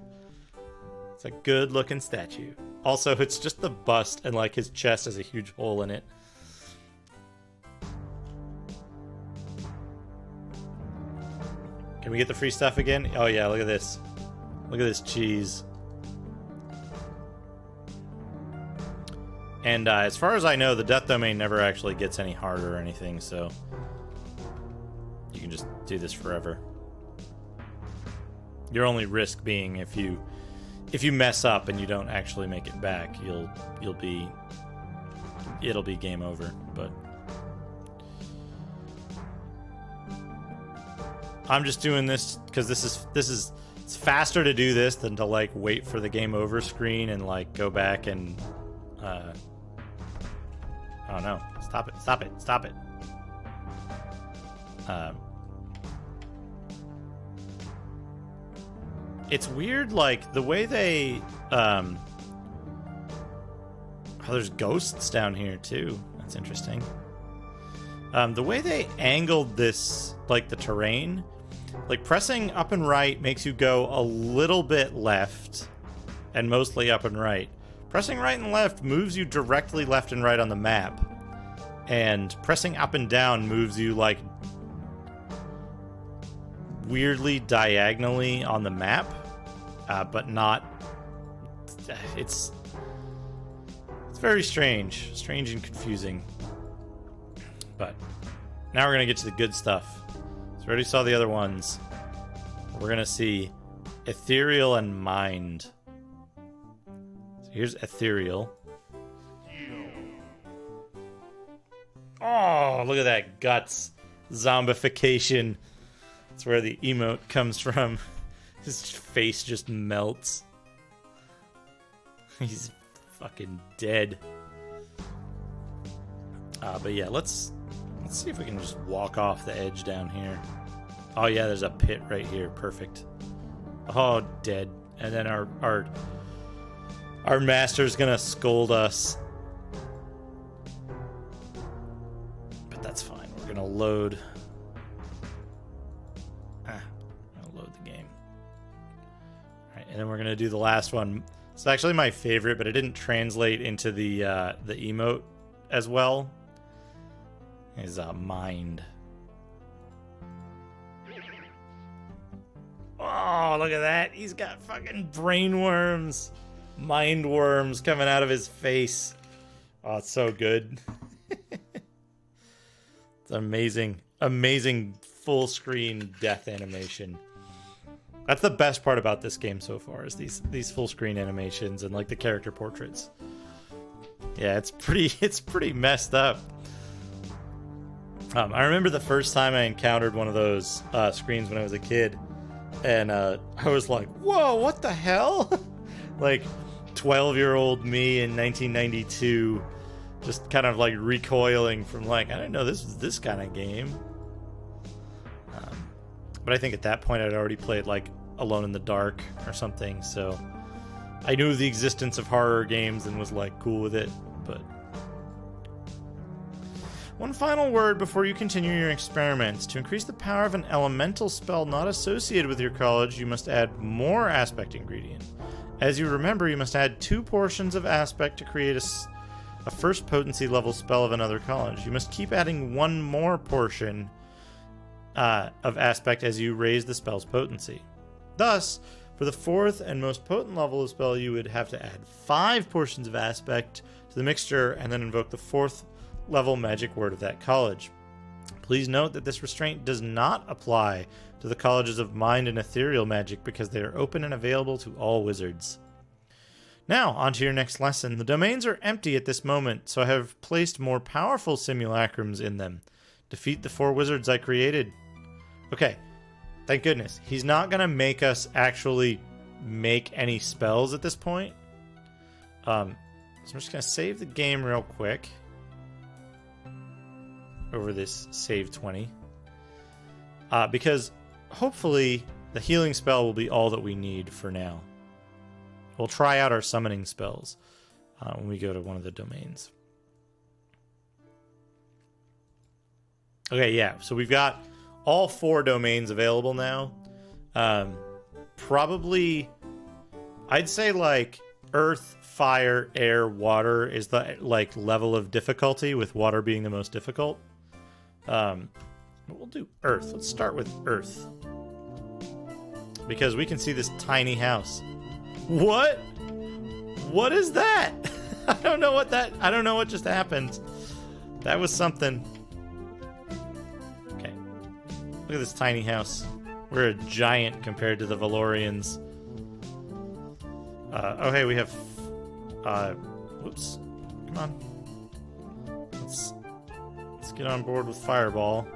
It's a good looking statue. Also, it's just the bust, and like his chest has a huge hole in it. Can we get the free stuff again? Oh yeah, look at this. Look at this cheese. And as far as I know, the death domain never actually gets any harder or anything, so you can just do this forever. Your only risk being if you mess up and you don't actually make it back, it'll be game over. But I'm just doing this because it's faster to do this than to like wait for the game over screen and like go back and oh no, stop it. it's weird, like, the way they, oh, there's ghosts down here, too. That's interesting. The way they angled this, like, the terrain, like, pressing up and right makes you go a little bit left, and mostly up and right. Pressing right and left moves you directly left and right on the map. And pressing up and down moves you, like, weirdly diagonally on the map, but not... It's very strange. Strange and confusing. But now we're going to get to the good stuff. So we already saw the other ones. We're going to see Ethereal and Mind. So here's Ethereal. Oh, look at that guts. Zombification. That's where the emote comes from. His face just melts. He's fucking dead. But yeah, let's see if we can just walk off the edge down here. Oh yeah, there's a pit right here. Perfect. Oh, dead. And then our master's gonna scold us. But that's fine. We're gonna load. I'll load the game. Alright, and then we're gonna do the last one. It's actually my favorite, but it didn't translate into the emote as well. Is Mind. Oh, look at that. He's got fucking brain worms. Mind worms coming out of his face. Oh, it's so good. It's amazing. Amazing full screen death animation. That's the best part about this game so far, is these full screen animations and like the character portraits. Yeah, it's pretty messed up. I remember the first time I encountered one of those screens when I was a kid, and I was like, whoa, what the hell? Like 12-year-old me in 1992, just kind of like recoiling from like, I didn't know this was this kind of game. But I think at that point I'd already played like Alone in the Dark or something, so I knew the existence of horror games and was like cool with it. But one final word before you continue your experiments. To increase the power of an elemental spell not associated with your college, you must add more aspect ingredient. As you remember, you must add 2 portions of aspect to create a first potency level spell of another college. You must keep adding 1 more portion of aspect as you raise the spell's potency. Thus, for the 4th and most potent level of spell, you would have to add 5 portions of aspect to the mixture and then invoke the 4th level magic word of that college. Please note that this restraint does not apply to the colleges of Mind and Ethereal magic because they are open and available to all wizards. Now, on to your next lesson. The domains are empty at this moment, so I have placed more powerful simulacrums in them. Defeat the 4 wizards I created. Okay, thank goodness. He's not going to make us actually make any spells at this point. So I'm just going to save the game real quick over this save 20. Because hopefully the healing spell will be all that we need for now. We'll try out our summoning spells when we go to one of the domains. Okay, yeah, so we've got all 4 domains available now. Probably, I'd say like Earth, Fire, Air, Water is the like level of difficulty, with Water being the most difficult. But we'll do Earth. Let's start with Earth, because we can see this tiny house. What? What is that? I don't know what just happened. That was something. Okay. Look at this tiny house. We're a giant compared to the Valorians. Oh, hey, we have... whoops. Come on. Let's get on board with Fireball.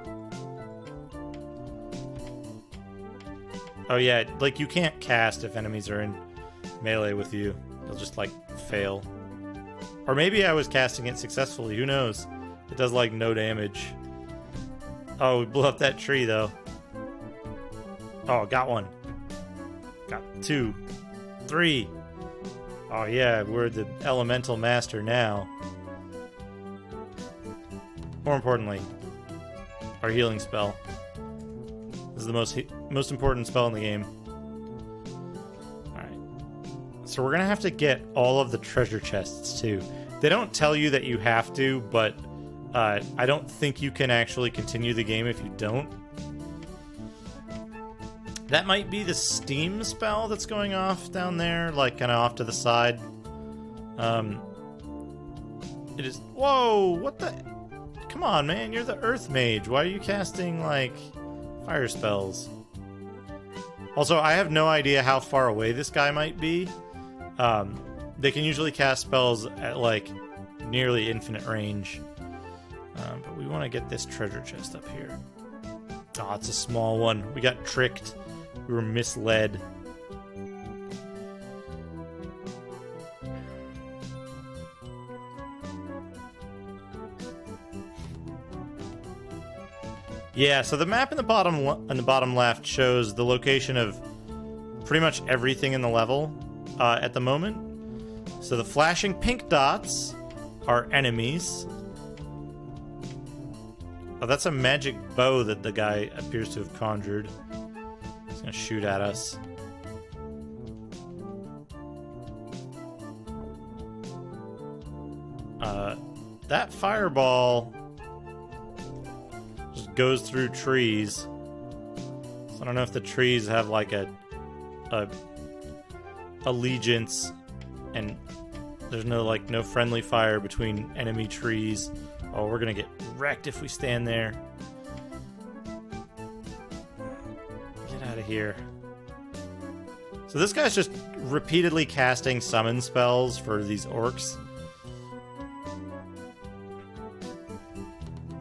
Oh, yeah, like, you can't cast if enemies are in melee with you. They'll just, like, fail. Or maybe I was casting it successfully. Who knows? It does, like, no damage. Oh, we blew up that tree, though. Oh, got one. Got 2, 3. Oh yeah, we're the elemental master now. More importantly, our healing spell. This is the most important spell in the game. Alright. So we're gonna have to get all of the treasure chests too. They don't tell you that you have to, but I don't think you can actually continue the game if you don't. That might be the steam spell that's going off down there, like kind of off to the side. It is. Whoa! What the? Come on, man! You're the Earth Mage. Why are you casting like fire spells? Also, I have no idea how far away this guy might be. They can usually cast spells at like nearly infinite range. But we want to get this treasure chest up here. Oh, it's a small one. We got tricked. We were misled. Yeah, so the map in the bottom left shows the location of pretty much everything in the level at the moment. So the flashing pink dots are enemies. Oh, that's a magic bow that the guy appears to have conjured. He's gonna shoot at us. That fireball just goes through trees. So I don't know if the trees have like a allegiance, and there's no friendly fire between enemy trees. Oh, we're gonna get wrecked if we stand there. Get out of here. So this guy's just repeatedly casting summon spells for these orcs.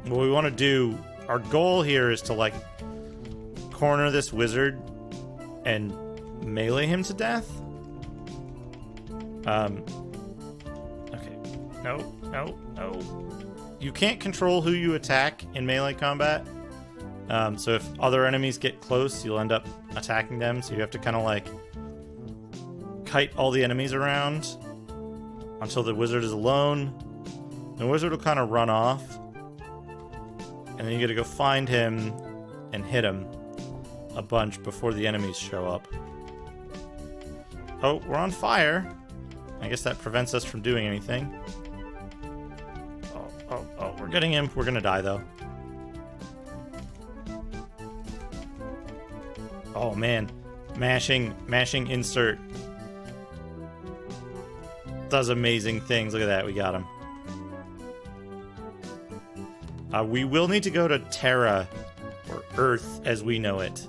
What we want to do, our goal here is to like corner this wizard and melee him to death. Okay. No. You can't control who you attack in melee combat. So if other enemies get close, you'll end up attacking them. So you have to kind of like kite all the enemies around until the wizard is alone. The wizard will kind of run off. And then you gotta go find him and hit him a bunch before the enemies show up. Oh, we're on fire. I guess that prevents us from doing anything. Oh, we're getting him. We're gonna die, though. Oh, man. Mashing insert. Does amazing things. Look at that. We got him. We will need to go to Terra, or Earth as we know it.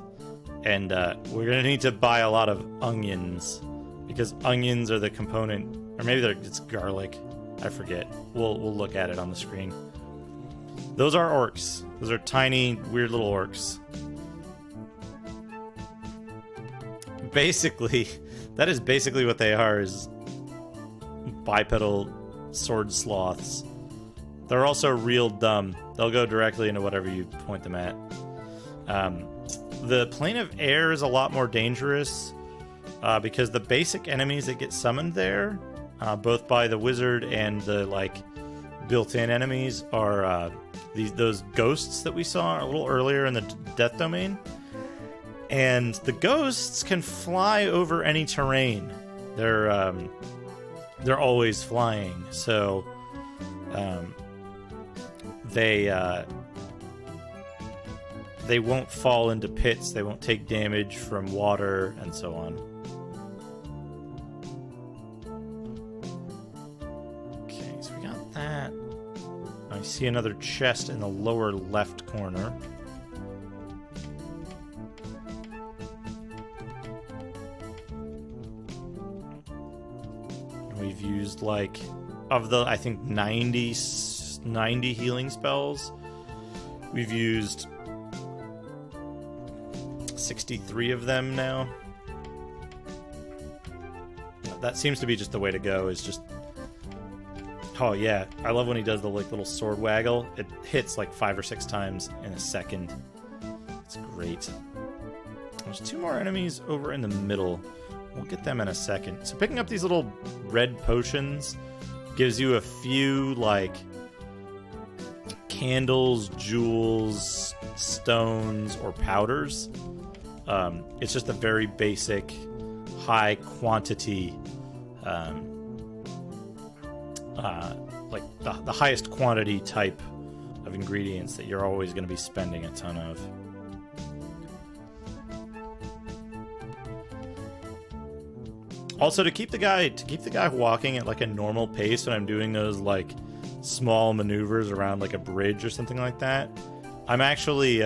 And we're gonna need to buy a lot of onions. Because onions are the component. Or maybe it's garlic. I forget. We'll look at it on the screen. Those are orcs. Those are tiny, weird little orcs. Basically, that is basically what they are, is bipedal sword sloths. They're also real dumb. They'll go directly into whatever you point them at. The plane of air is a lot more dangerous because the basic enemies that get summoned there, both by the wizard and the like built-in enemies, are those ghosts that we saw a little earlier in the death domain. And the ghosts can fly over any terrain. They're always flying, so they won't fall into pits, they won't take damage from water, and so on. Okay, so we got that. I see another chest in the lower left corner. We've used like, of the, I think 90 healing spells, we've used 63 of them now. That seems to be just the way to go, is just... Oh yeah, I love when he does the like little sword waggle. It hits like 5 or 6 times in a second. It's great. There's 2 more enemies over in the middle. We'll get them in a second. So picking up these little red potions gives you a few, like, candles, jewels, stones, or powders. It's just a very basic, high quantity, like the highest quantity type of ingredients that you're always going to be spending a ton of. Also, to keep the guy walking at like a normal pace when I'm doing those like small maneuvers around like a bridge or something like that, I'm actually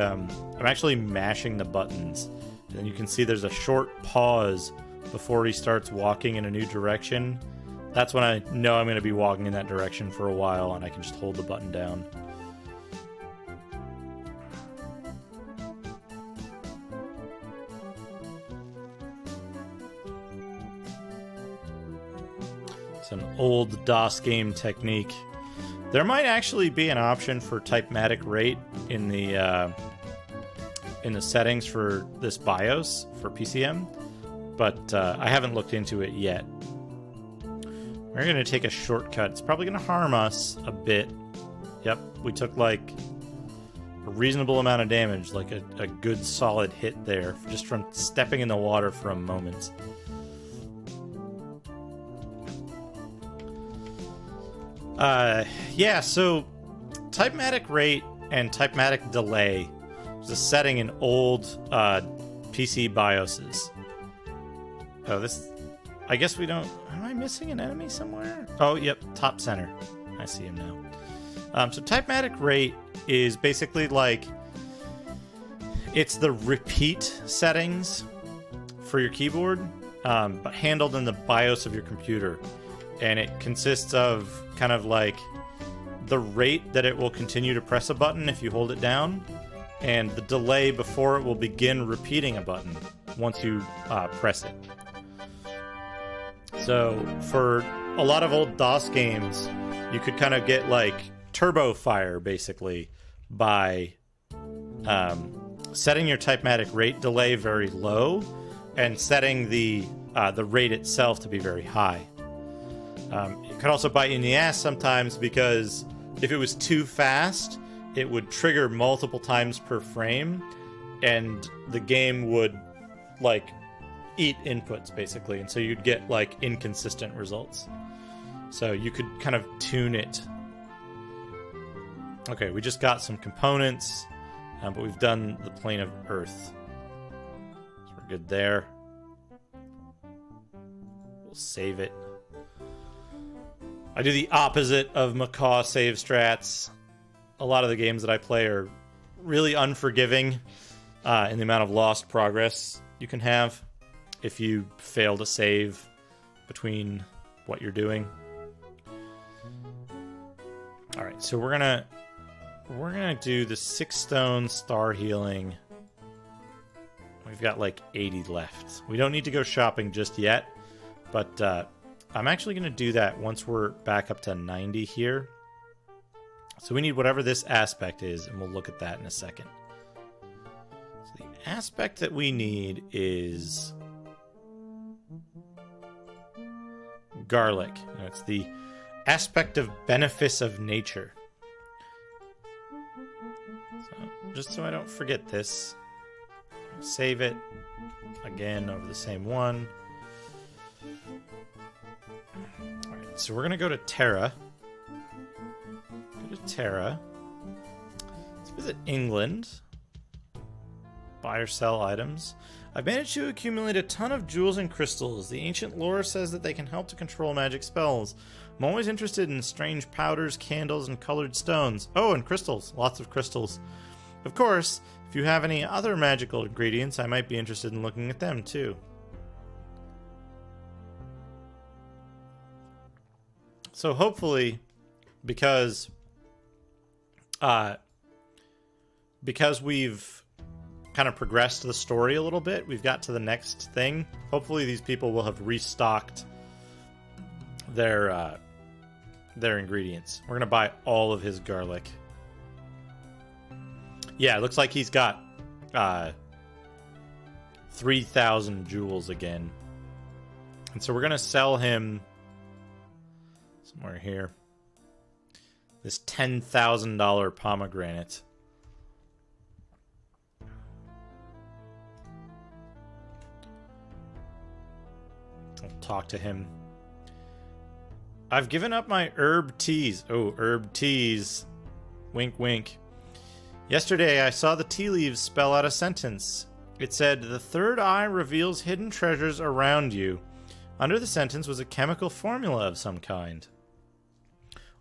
mashing the buttons, and you can see there's a short pause before he starts walking in a new direction. That's when I know I'm going to be walking in that direction for a while, and I can just hold the button down. It's an old DOS game technique. There might actually be an option for typematic rate in the settings for this BIOS for PCM, but I haven't looked into it yet. We're going to take a shortcut. It's probably going to harm us a bit. Yep, we took like a reasonable amount of damage, like a good solid hit there, just from stepping in the water for a moment. Yeah, so typematic rate and typematic delay is a setting in old PC BIOSes. Oh, this... I guess we don't... Am I missing an enemy somewhere? Oh, yep, top center. I see him now. So typematic rate is basically like... It's the repeat settings for your keyboard, but handled in the BIOS of your computer. And it consists of kind of like the rate that it will continue to press a button if you hold it down, and the delay before it will begin repeating a button once you press it. So for a lot of old DOS games, you could kind of get like turbo fire basically by setting your typematic rate delay very low and setting the rate itself to be very high. It could also bite you in the ass sometimes because if it was too fast, it would trigger multiple times per frame, and the game would like eat inputs basically, and so you'd get like inconsistent results. So you could kind of tune it. Okay, we just got some components, but we've done the plane of Earth, so we're good there. We'll save it. I do the opposite of macaw save strats. A lot of the games that I play are really unforgiving in the amount of lost progress you can have if you fail to save between what you're doing. All right, so we're gonna do the 6 stone star healing. We've got like 80 left. We don't need to go shopping just yet, but I'm actually going to do that once we're back up to 90 here. So we need whatever this aspect is, and we'll look at that in a second. So the aspect that we need is garlic. And it's the aspect of benefice of nature. So just so I don't forget this, save it again over the same one. Alright, so we're going to go to Terra. Go to Terra. Let's visit England. Buy or sell items. I've managed to accumulate a ton of jewels and crystals. The ancient lore says that they can help to control magic spells. I'm always interested in strange powders, candles, and colored stones. Oh, and crystals. Lots of crystals. Of course, if you have any other magical ingredients, I might be interested in looking at them too. So hopefully, because we've kind of progressed the story a little bit, we've got to the next thing. Hopefully these people will have restocked their ingredients. We're gonna buy all of his garlic. Yeah, it looks like he's got 3,000 jewels again. And so we're going to sell him somewhere here this $10,000 pomegranate. I'll talk to him. I've given up my herb teas. Oh, herb teas. Wink, wink. Yesterday, I saw the tea leaves spell out a sentence. It said, "The third eye reveals hidden treasures around you." Under the sentence was a chemical formula of some kind.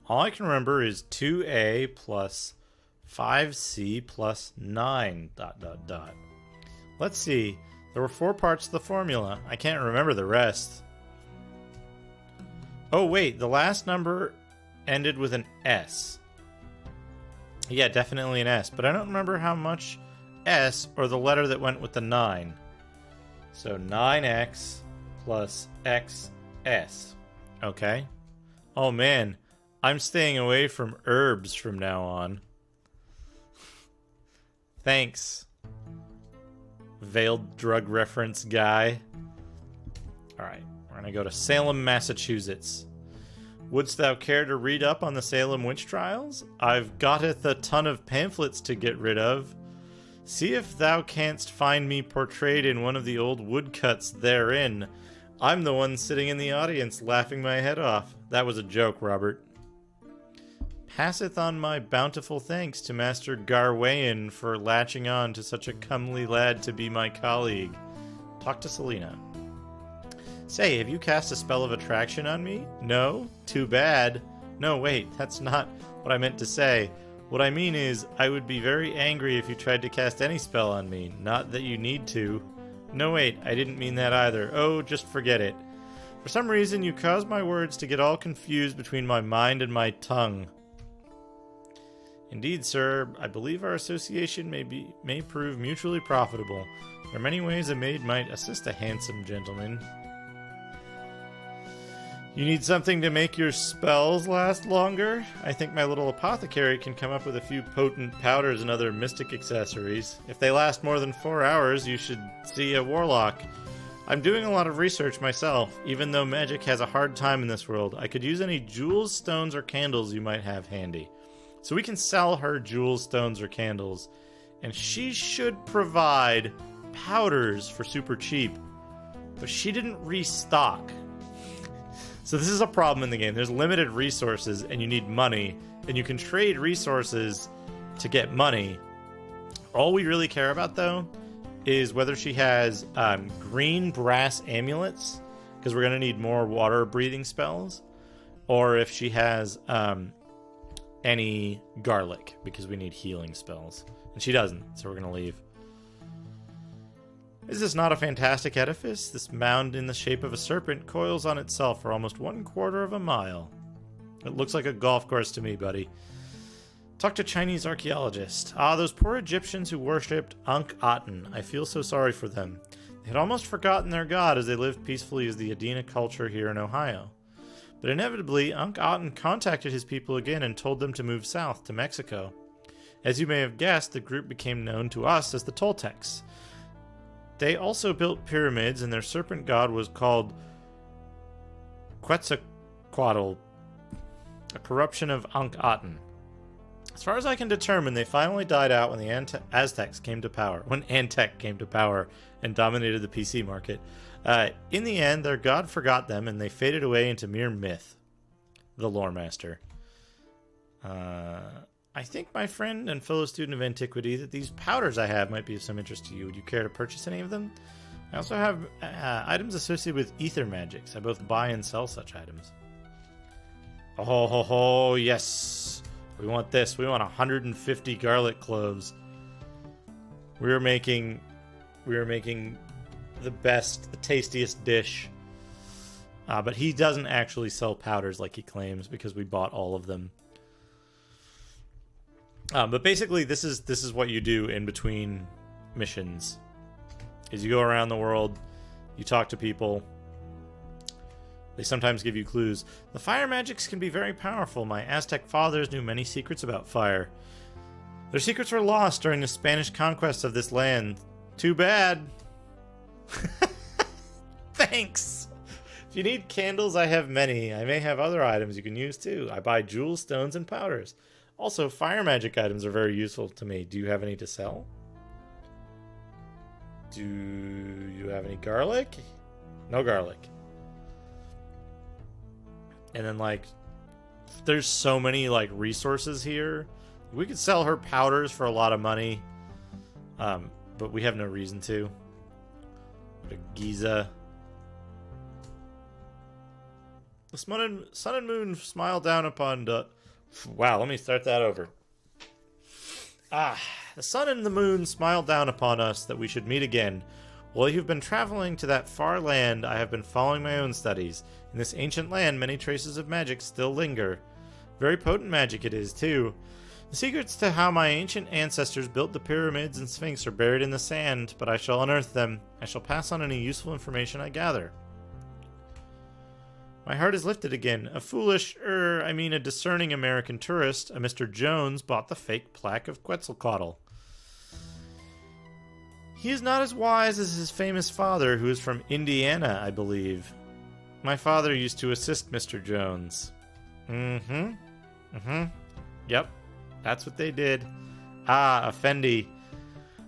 All I can remember is 2A plus 5C plus 9... ... Let's see. There were 4 parts to the formula. I can't remember the rest. Oh, wait. The last number ended with an S. Yeah, definitely an S. But I don't remember how much S or the letter that went with the 9. So 9X plus XS. Okay. Oh, man. I'm staying away from herbs from now on. Thanks, veiled drug reference guy. Alright, we're gonna go to Salem, Massachusetts. Wouldst thou care to read up on the Salem witch trials? I've gotteth a ton of pamphlets to get rid of. See if thou canst find me portrayed in one of the old woodcuts therein. I'm the one sitting in the audience laughing my head off. That was a joke, Robert. Passeth on my bountiful thanks to Master Garwayan for latching on to such a comely lad to be my colleague. Talk to Selena. Say, have you cast a spell of attraction on me? No? Too bad. No, wait, that's not what I meant to say. What I mean is, I would be very angry if you tried to cast any spell on me. Not that you need to. No, wait, I didn't mean that either. Oh, just forget it. For some reason, you caused my words to get all confused between my mind and my tongue. Indeed, sir, I believe our association may prove mutually profitable. There are many ways a maid might assist a handsome gentleman. You need something to make your spells last longer? I think my little apothecary can come up with a few potent powders and other mystic accessories. If they last more than 4 hours, you should see a warlock. I'm doing a lot of research myself. Even though magic has a hard time in this world, I could use any jewels, stones, or candles you might have handy. So we can sell her jewels, stones, or candles. And she should provide powders for super cheap. But she didn't restock. So this is a problem in the game. There's limited resources and you need money. And you can trade resources to get money. All we really care about, though, is whether she has green brass amulets. Because we're going to need more water breathing spells. Or if she has... any garlic, because we need healing spells. And she doesn't, so we're going to leave. Is this not a fantastic edifice? This mound in the shape of a serpent coils on itself for almost 1/4 of a mile. It looks like a golf course to me, buddy. Talk to Chinese archaeologist. Ah, those poor Egyptians who worshipped Ankh-Aten. I feel so sorry for them. They had almost forgotten their god as they lived peacefully as the Adena culture here in Ohio. But inevitably, Ankh-Aten contacted his people again and told them to move south to Mexico. As you may have guessed, the group became known to us as the Toltecs. They also built pyramids, and their serpent god was called Quetzalcoatl, a corruption of Ankh-Aten. As far as I can determine, they finally died out when the Aztecs came to power, when Antec came to power and dominated the PC market. In the end, their god forgot them, and they faded away into mere myth. The Lore Master. I think, my friend and fellow student of antiquity, that these powders I have might be of some interest to you. Would you care to purchase any of them? I also have items associated with ether magics. I both buy and sell such items. Oh, yes. We want this. We want 150 garlic cloves. We are making the best, the tastiest dish. But he doesn't actually sell powders like he claims because we bought all of them. But basically, this is what you do in between missions. Is you go around the world, you talk to people. They sometimes give you clues. The fire magics can be very powerful. My Aztec fathers knew many secrets about fire. Their secrets were lost during the Spanish conquest of this land. Too bad. Thanks! If you need candles, I have many. I may have other items you can use too. I buy jewels, stones, and powders. Also, fire magic items are very useful to me. Do you have any to sell? Do you have any garlic? No garlic. And then, like, there's so many, like, resources here. We could sell her powders for a lot of money. But we have no reason to. Go to Giza. The sun and moon smile down upon the... Wow, let me start that over. The sun and the moon smile down upon us that we should meet again. While you've been traveling to that far land, I have been following my own studies. In this ancient land, many traces of magic still linger. Very potent magic it is, too. The secrets to how my ancient ancestors built the pyramids and sphinx are buried in the sand, but I shall unearth them. I shall pass on any useful information I gather. My heart is lifted again. A discerning American tourist, a Mr. Jones, bought the fake plaque of Quetzalcoatl. He is not as wise as his famous father, who is from Indiana, I believe. My father used to assist Mr. Jones. Yep, that's what they did. Effendi.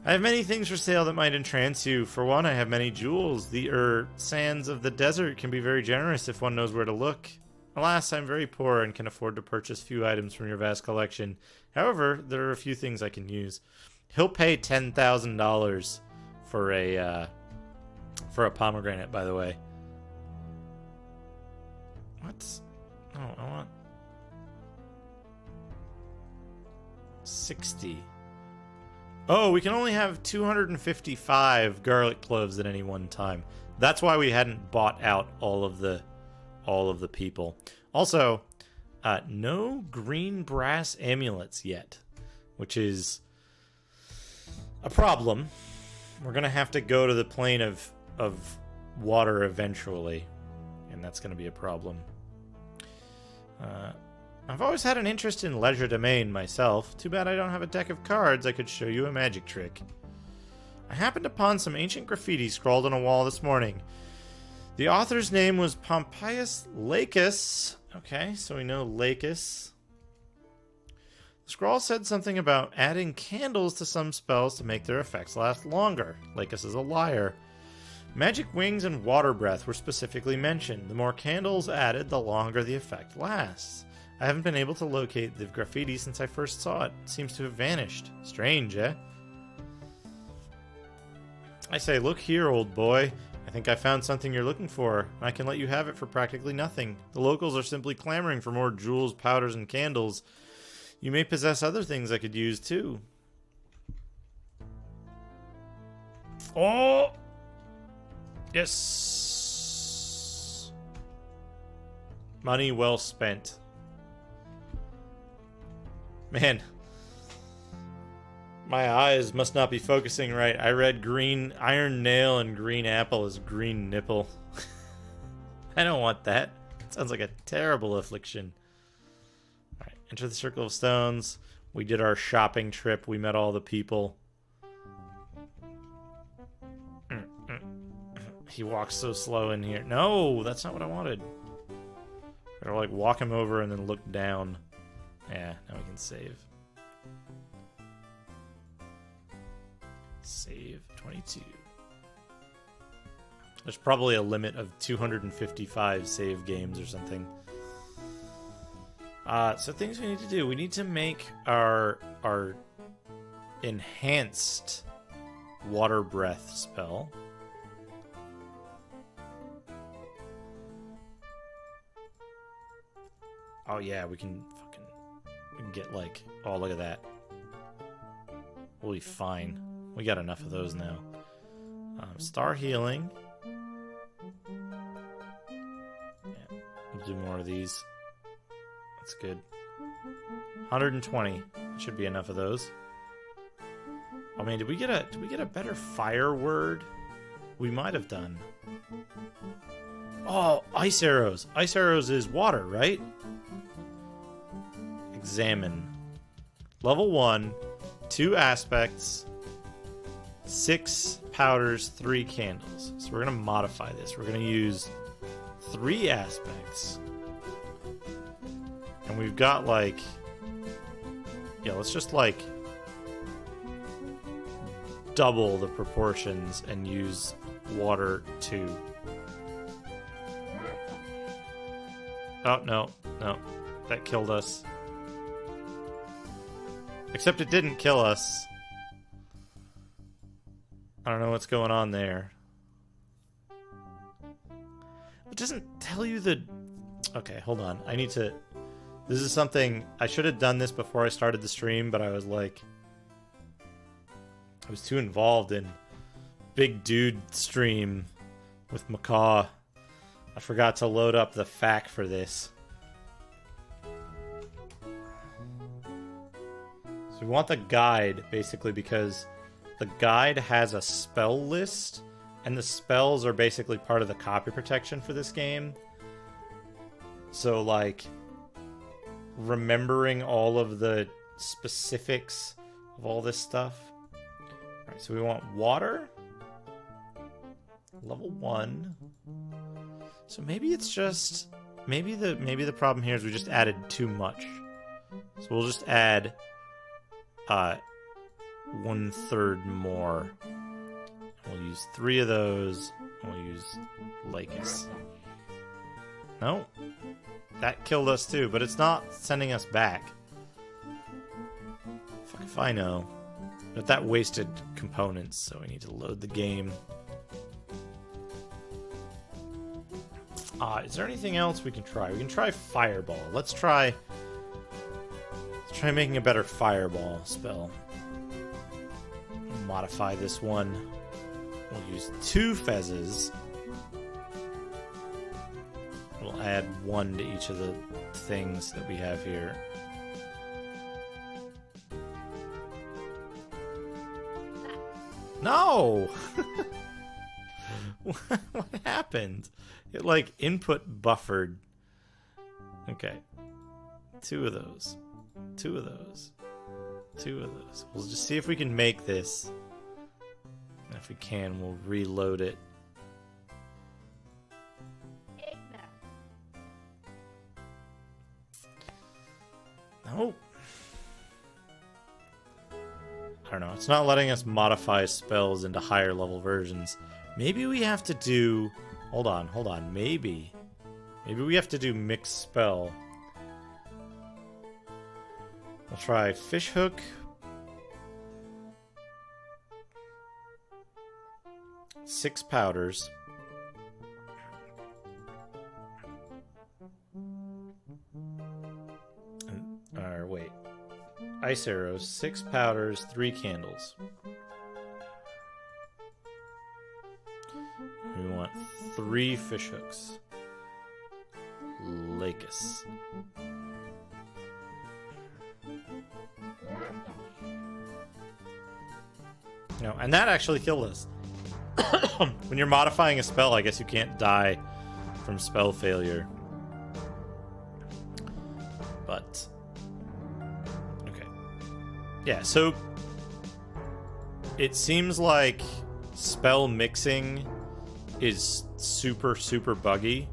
I have many things for sale that might entrance you. For one, I have many jewels. The sands of the desert can be very generous if one knows where to look. Alas, I am very poor and can afford to purchase few items from your vast collection. However, there are a few things I can use. He'll pay $10,000 for a pomegranate, by the way. What? Oh, I want 60. Oh, we can only have 255 garlic cloves at any one time. That's why we hadn't bought out all of the people. Also, no green brass amulets yet, which is a problem. We're gonna have to go to the plane of water eventually, and that's gonna be a problem. I've always had an interest in legerdemain myself. Too bad I don't have a deck of cards I could show you a magic trick. I happened upon some ancient graffiti scrawled on a wall this morning. The author's name was Pompeius Lacus. Okay, so we know Lacus. The scrawl said something about adding candles to some spells to make their effects last longer. Lacus is a liar. Magic wings and water breath were specifically mentioned. The more candles added, the longer the effect lasts. I haven't been able to locate the graffiti since I first saw it. It seems to have vanished. Strange, eh? I say, look here, old boy. I think I found something you're looking for. I can let you have it for practically nothing. The locals are simply clamoring for more jewels, powders, and candles. You may possess other things I could use, too. Oh! Yes! Money well spent. Man, my eyes must not be focusing right. I read green iron nail and green apple as green nipple. I don't want that. It sounds like a terrible affliction. Alright, enter the Circle of Stones. We did our shopping trip. We met all the people. He walks so slow in here. No, that's not what I wanted. Gotta like walk him over and then look down. Yeah, now we can save. Save 22. There's probably a limit of 255 save games or something. So things we need to do. We need to make our enhanced water breath spell. Oh yeah, we can get like, oh look at that. We'll be fine. We got enough of those now. Star healing. Yeah, we'll do more of these. That's good. 120. Should be enough of those. Oh man, did we get a better fire word? We might have done. Oh, ice arrows. Ice arrows is water, right? Examine. Level 1, 2 aspects. 6 powders, 3 candles. So we're going to modify this. We're going to use 3 aspects. And we've got like... Yeah, let's just like... double the proportions and use water 2. Oh, no. No. That killed us. Except it didn't kill us. I don't know what's going on there. It doesn't tell you the... Okay, hold on. I need to... This is something... I should have done this before I started the stream, but I was like... I was too involved in Big Dude stream with Macaw. I forgot to load up the FAQ for this. So we want the guide, basically, because the guide has a spell list, and the spells are basically part of the copy protection for this game. So, like, remembering all of the specifics of all this stuff. Alright, so we want water. Level 1. So maybe it's just... Maybe the problem here is we just added too much. So we'll just add 1/3 more. We'll use 3 of those. We'll use Lycus. No. That killed us too, but it's not sending us back. Fuck if I know. But that wasted components, so we need to load the game. Is there anything else we can try? We can try Fireball. Let's try making a better Fireball spell. Modify this one. We'll use 2 fezzes. We'll add 1 to each of the things that we have here. No! What happened? It, like, input buffered. Okay. 2 of those. 2 of those. 2 of those. We'll just see if we can make this. And if we can, we'll reload it. Nope. I don't know. It's not letting us modify spells into higher level versions. Maybe we have to do... Hold on. Maybe we have to do mixed spell. We'll try Fishhook. Six powders. Or wait. Ice arrows, 6 powders, 3 candles. We want 3 fishhooks. Lycus. No, and that actually killed us. When you're modifying a spell, I guess you can't die from spell failure. But okay. Yeah, so it seems like spell mixing is super, super buggy.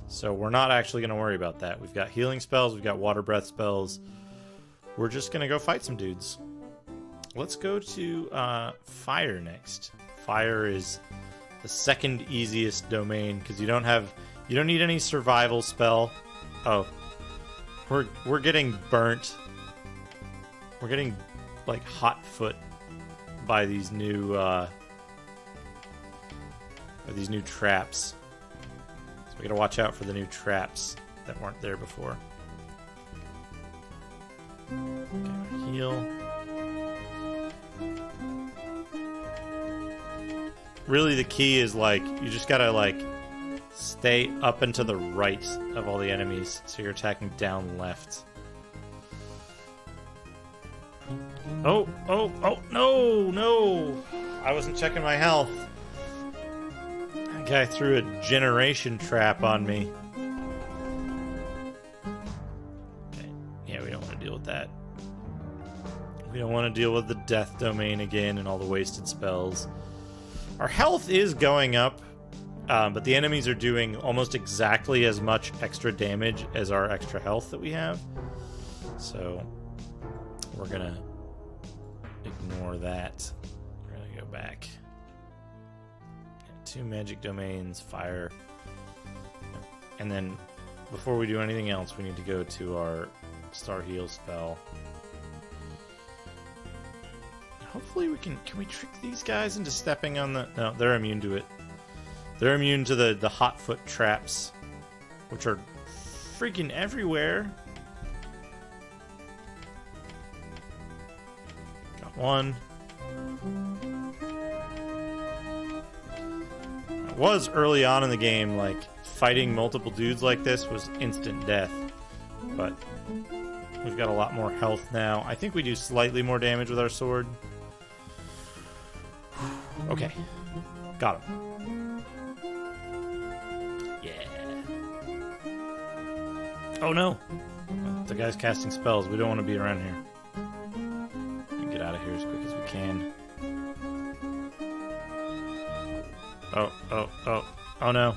So we're not actually going to worry about that. We've got healing spells, we've got water breath spells. We're just going to go fight some dudes. Let's go to fire next. Fire is the second easiest domain because you don't need any survival spell. Oh, we're getting burnt. We're getting like hot foot by these new traps. So we gotta watch out for the new traps that weren't there before. Okay, heal. Really, the key is, like, you just gotta, like, stay up and to the right of all the enemies, so you're attacking down left. Oh, no! I wasn't checking my health. That guy threw a generation trap on me. Okay, yeah, we don't want to deal with that. We don't want to deal with the death domain again and all the wasted spells. Our health is going up, but the enemies are doing almost exactly as much extra damage as our extra health that we have. So we're going to ignore that. We're going to go back. 2 magic domains, fire. And then before we do anything else, we need to go to our Star Heal spell. Hopefully we can we trick these guys into stepping on the... No, they're immune to it. They're immune to the hot foot traps, which are freaking everywhere. Got one. It was early on in the game, like, fighting multiple dudes like this was instant death. But we've got a lot more health now. I think we do slightly more damage with our sword. Okay. Got him. Yeah. Oh no! The guy's casting spells. We don't want to be around here. Get out of here as quick as we can. Oh no.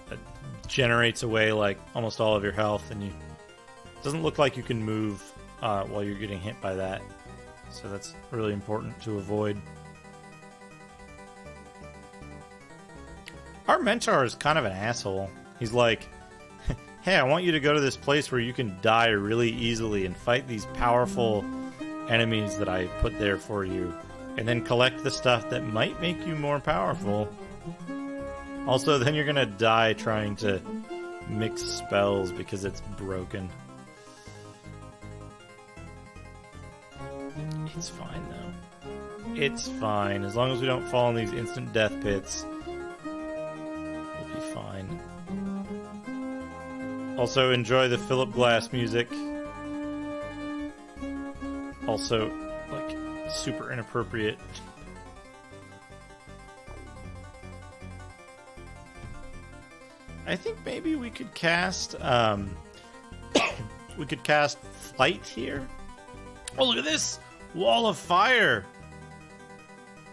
That generates away like almost all of your health, and it doesn't look like you can move while you're getting hit by that. So that's really important to avoid. Our mentor is kind of an asshole. He's like, hey, I want you to go to this place where you can die really easily and fight these powerful enemies that I put there for you. And then collect the stuff that might make you more powerful. Also, then you're gonna die trying to mix spells because it's broken. It's fine, though. It's fine. As long as we don't fall in these instant death pits, we'll be fine. Also, enjoy the Philip Glass music. Also, like, super inappropriate. I think maybe we could cast, we could cast Flight here. Oh, look at this! Wall of Fire!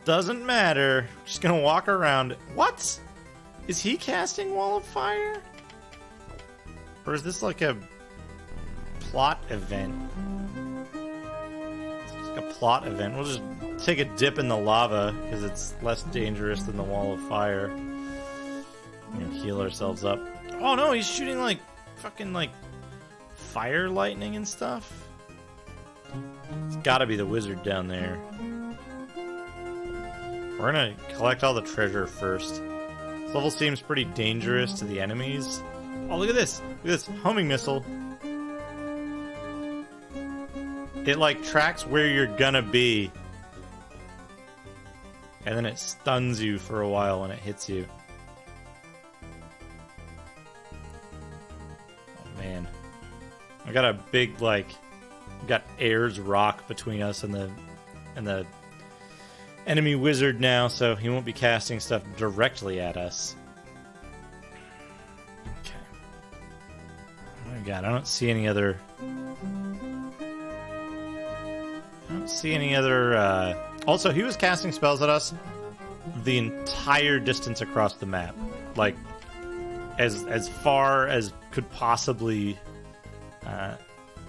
Doesn't matter. Just gonna walk around. What? Is he casting Wall of Fire? Or is this like a plot event? It's like a plot event. We'll just take a dip in the lava because it's less dangerous than the Wall of Fire. And heal ourselves up. Oh no, he's shooting like fucking like fire lightning and stuff. It's gotta be the wizard down there. We're gonna collect all the treasure first. This level seems pretty dangerous to the enemies. Oh, look at this! Look at this homing missile. It like tracks where you're gonna be. And then it stuns you for a while when it hits you. Oh man. I got a big like... We got Air's Rock between us and the enemy wizard now, so he won't be casting stuff directly at us. Okay. Oh my god, I don't see any other... Also, he was casting spells at us the entire distance across the map. Like, as far as could possibly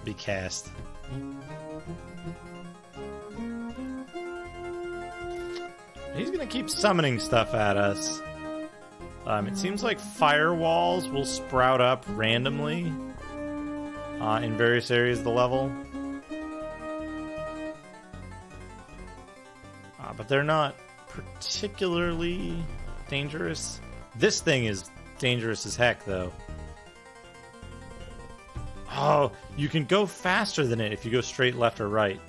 be cast. He's gonna keep summoning stuff at us. It seems like firewalls will sprout up randomly in various areas of the level. But they're not particularly dangerous. This thing is dangerous as heck, though. Oh, you can go faster than it if you go straight left or right.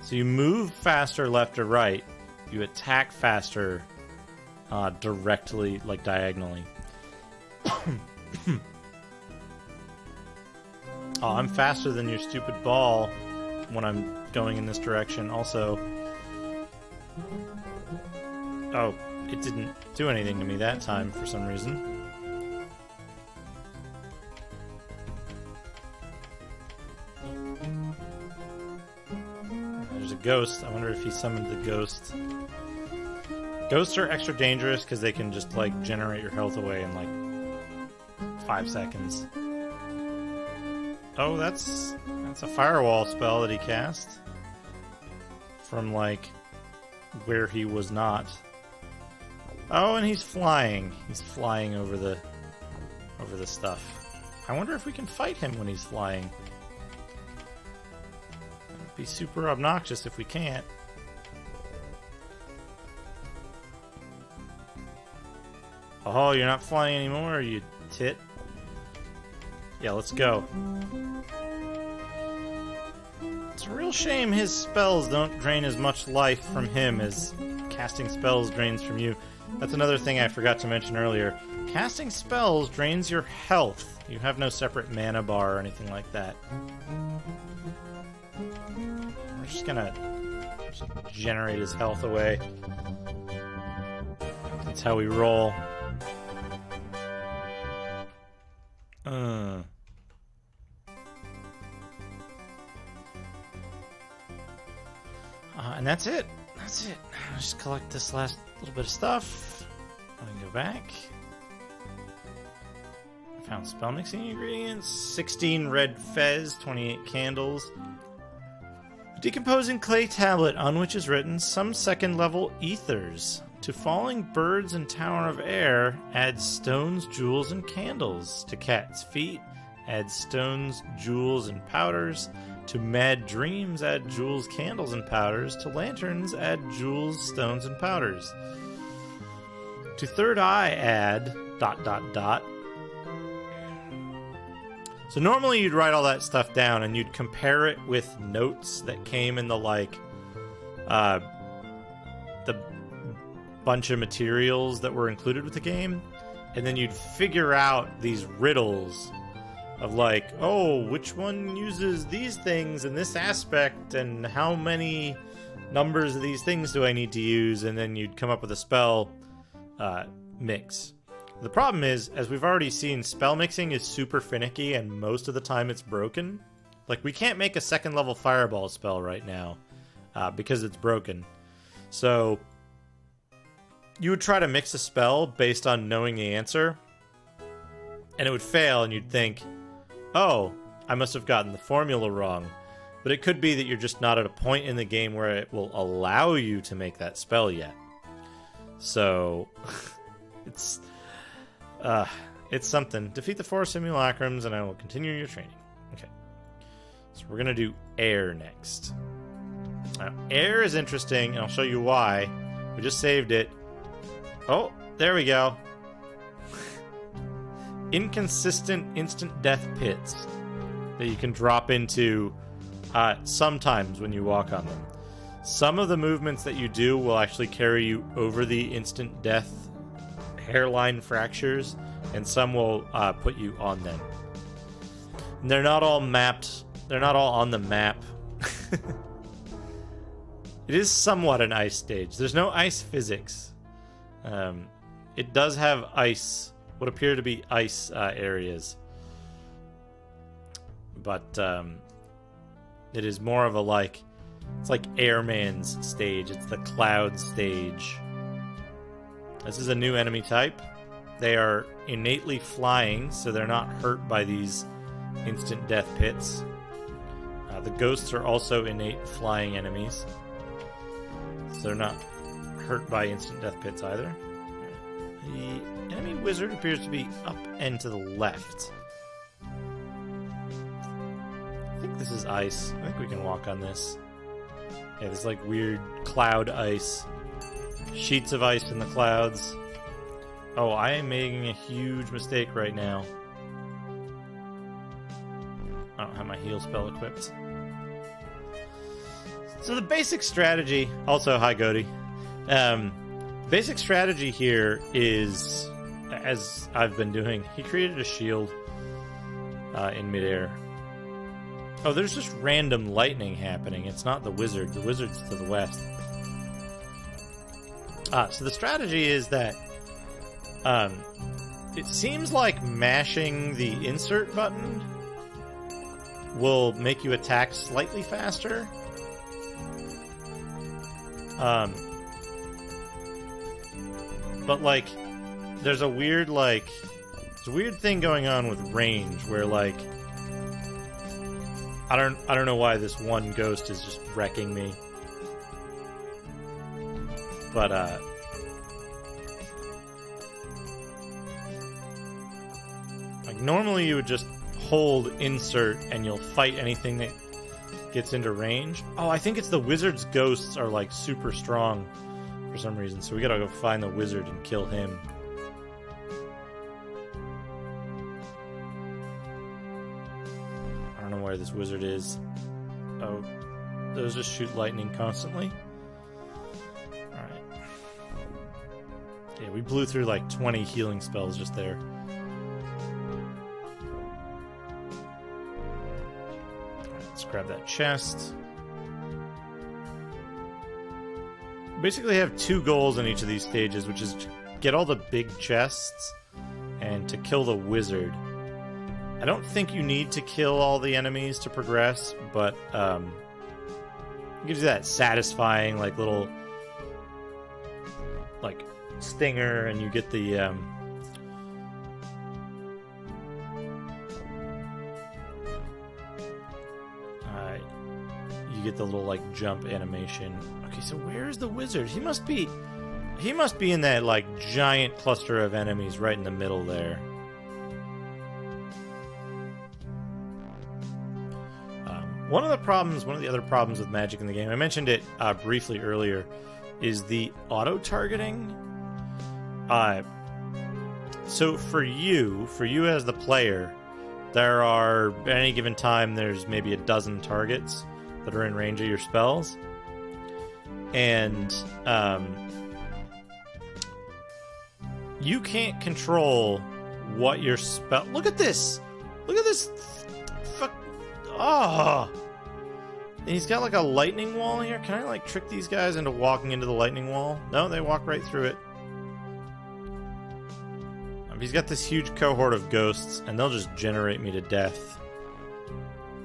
So you move faster left or right. You attack faster directly, like diagonally. Oh, I'm faster than your stupid ball when I'm going in this direction. Also, oh, it didn't do anything to me that time for some reason. ghost. I wonder if he summoned the ghost. Ghosts are extra dangerous because they can just, like, generate your health away in, like, 5 seconds. Oh, that's a firewall spell that he cast. From, like, where he was not. Oh, and he's flying. He's flying over the stuff. I wonder if we can fight him when he's flying. It'd be super obnoxious if we can't. Oh, you're not flying anymore, you tit. Yeah, let's go. It's a real shame his spells don't drain as much life from him as casting spells drains from you. That's another thing I forgot to mention earlier. Casting spells drains your health. You have no separate mana bar or anything like that. We're just gonna generate his health away. That's how we roll. And that's it. That's it. I'll just collect this last little bit of stuff. I can go back. Found spell mixing ingredients. 16 red fez, 28 candles. A decomposing clay tablet on which is written some second level ethers. To falling birds and tower of air, add stones, jewels, and candles. To cat's feet, add stones, jewels, and powders. To mad dreams, add jewels, candles, and powders. To lanterns, add jewels, stones, and powders. To third eye, add ... So normally you'd write all that stuff down and you'd compare it with notes that came in the, like, the bunch of materials that were included with the game. And then you'd figure out these riddles of, like, oh, which one uses these things in this aspect, and how many numbers of these things do I need to use? And then you'd come up with a spell mix. The problem is, as we've already seen, spell mixing is super finicky, and most of the time it's broken. Like, we can't make a second level fireball spell right now because it's broken. So you would try to mix a spell based on knowing the answer, and it would fail, and you'd think, oh, I must have gotten the formula wrong. But it could be that you're just not at a point in the game where it will allow you to make that spell yet. So it's something. Defeat the 4 simulacrums and I will continue your training. Okay. So we're going to do air next. Now, air is interesting, and I'll show you why. We just saved it. Oh, there we go. Inconsistent instant death pits that you can drop into sometimes when you walk on them. Some of the movements that you do will actually carry you over the instant death hairline fractures, and some will put you on them. And they're not all mapped. They're not all on the map. It is somewhat an ice stage. There's no ice physics. It does have ice, what appear to be ice areas. But it is more of a, like, it's like Airman's stage. It's the cloud stage. This is a new enemy type. They are innately flying, so they're not hurt by these instant death pits. The ghosts are also innate flying enemies, so they're not hurt by instant death pits either. The enemy wizard appears to be up and to the left. I think this is ice. I think we can walk on this. Yeah, there's like weird cloud ice. Sheets of ice in the clouds. Oh, I am making a huge mistake right now. I don't have my heal spell equipped. So the basic strategy... Also, hi, Goaty. Basic strategy here is, as I've been doing, he created a shield in midair. Oh, there's just random lightning happening. It's not the wizard. The wizard's to the west. So the strategy is that it seems like mashing the insert button will make you attack slightly faster. But like, there's a weird thing going on with range where like I don't know why this one ghost is just wrecking me. But like normally you would just hold insert and you'll fight anything that gets into range. Oh, I think it's the wizard's ghosts are like super strong for some reason, so we gotta go find the wizard and kill him. I don't know where this wizard is. Oh, those just shoot lightning constantly. Alright. Yeah, we blew through like 20 healing spells just there. Alright, let's grab that chest. Basically have two goals in each of these stages, which is to get all the big chests and to kill the wizard. I don't think you need to kill all the enemies to progress, but it gives you that satisfying like little like stinger, and you get the you get the little like jump animation. Okay, so where's the wizard? He must be in that like giant cluster of enemies right in the middle there. One of the other problems with magic in the game, I mentioned it briefly earlier, is the auto-targeting. So for you as the player, there are, at any given time, there's maybe a dozen targets that are in range of your spells. And you can't control what your spell... Look at this! Look at this! Oh! And he's got like a lightning wall here. Can I like trick these guys into walking into the lightning wall? No, they walk right through it. He's got this huge cohort of ghosts, and they'll just generate me to death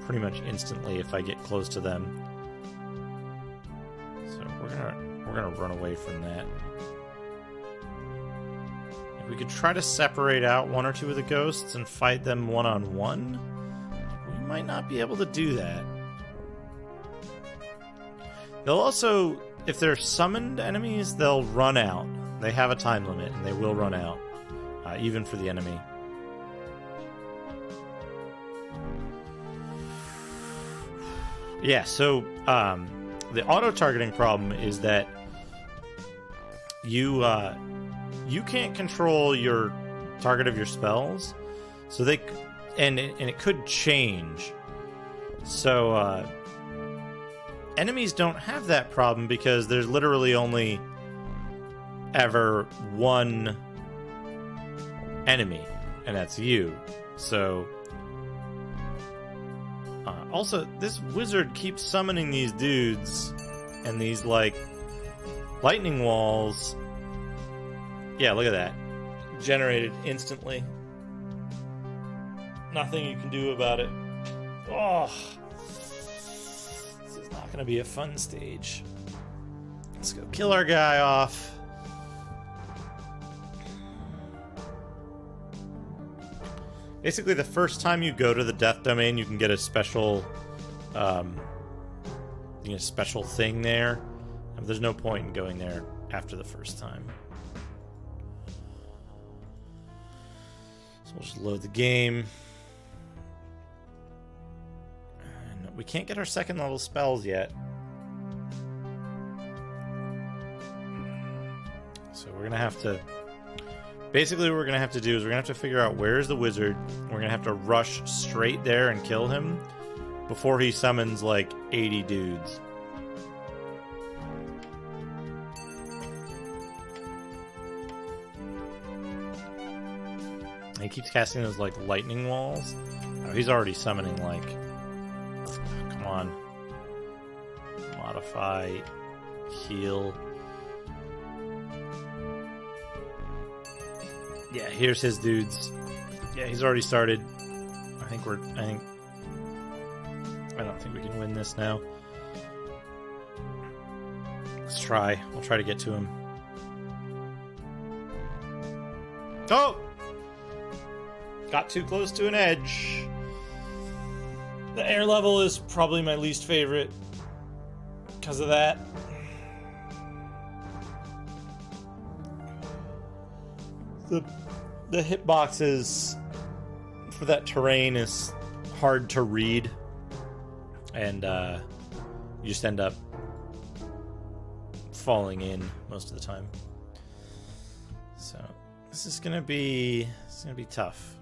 pretty much instantly if I get close to them. So we're gonna run away from that. If we could try to separate out one or two of the ghosts and fight them one-on-one, we might not be able to do that. They'll also, if they're summoned enemies, they'll run out. They have a time limit, and they will run out, even for the enemy. Yeah, so the auto-targeting problem is that you can't control your target of your spells, so and it could change. So enemies don't have that problem because there's literally only ever one enemy, and that's you. So also, this wizard keeps summoning these dudes and these like lightning walls. Yeah, look at that. Generated instantly. Nothing you can do about it. Oh, this is not going to be a fun stage. Let's go kill our guy off. Basically, the first time you go to the death domain, you can get a special, special thing there. There's no point in going there after the first time. So we'll just load the game. And we can't get our second level spells yet. So we're gonna have to... Basically, what we're going to have to do is we're going to have to figure out where's the wizard. We're going to have to rush straight there and kill him before he summons, like, 80 dudes. And he keeps casting those, like, lightning walls. Oh, he's already summoning, like... Come on. Modify. Heal. Yeah, here's his dudes. Yeah, he's already started. I don't think we can win this now. Let's try. We'll try to get to him. Oh! Got too close to an edge. The air level is probably my least favorite because of that. The hitboxes for that terrain is hard to read, and you just end up falling in most of the time. So this is gonna be tough.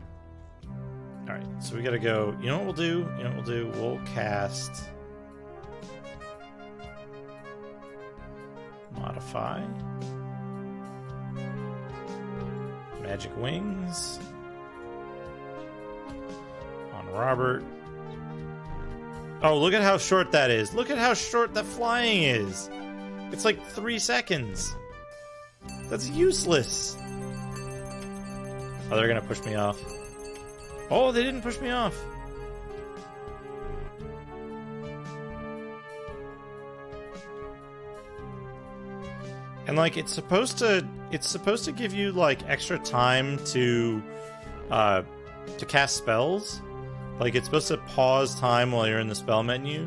All right, so we gotta go. You know what we'll do? We'll cast modify. Magic Wings on Robert. Oh, look at how short that is. Look at how short that flying is. It's like 3 seconds. That's useless. Oh, they're gonna push me off. Oh, they didn't push me off. And like it's supposed to give you like extra time to cast spells. Like it's supposed to pause time while you're in the spell menu,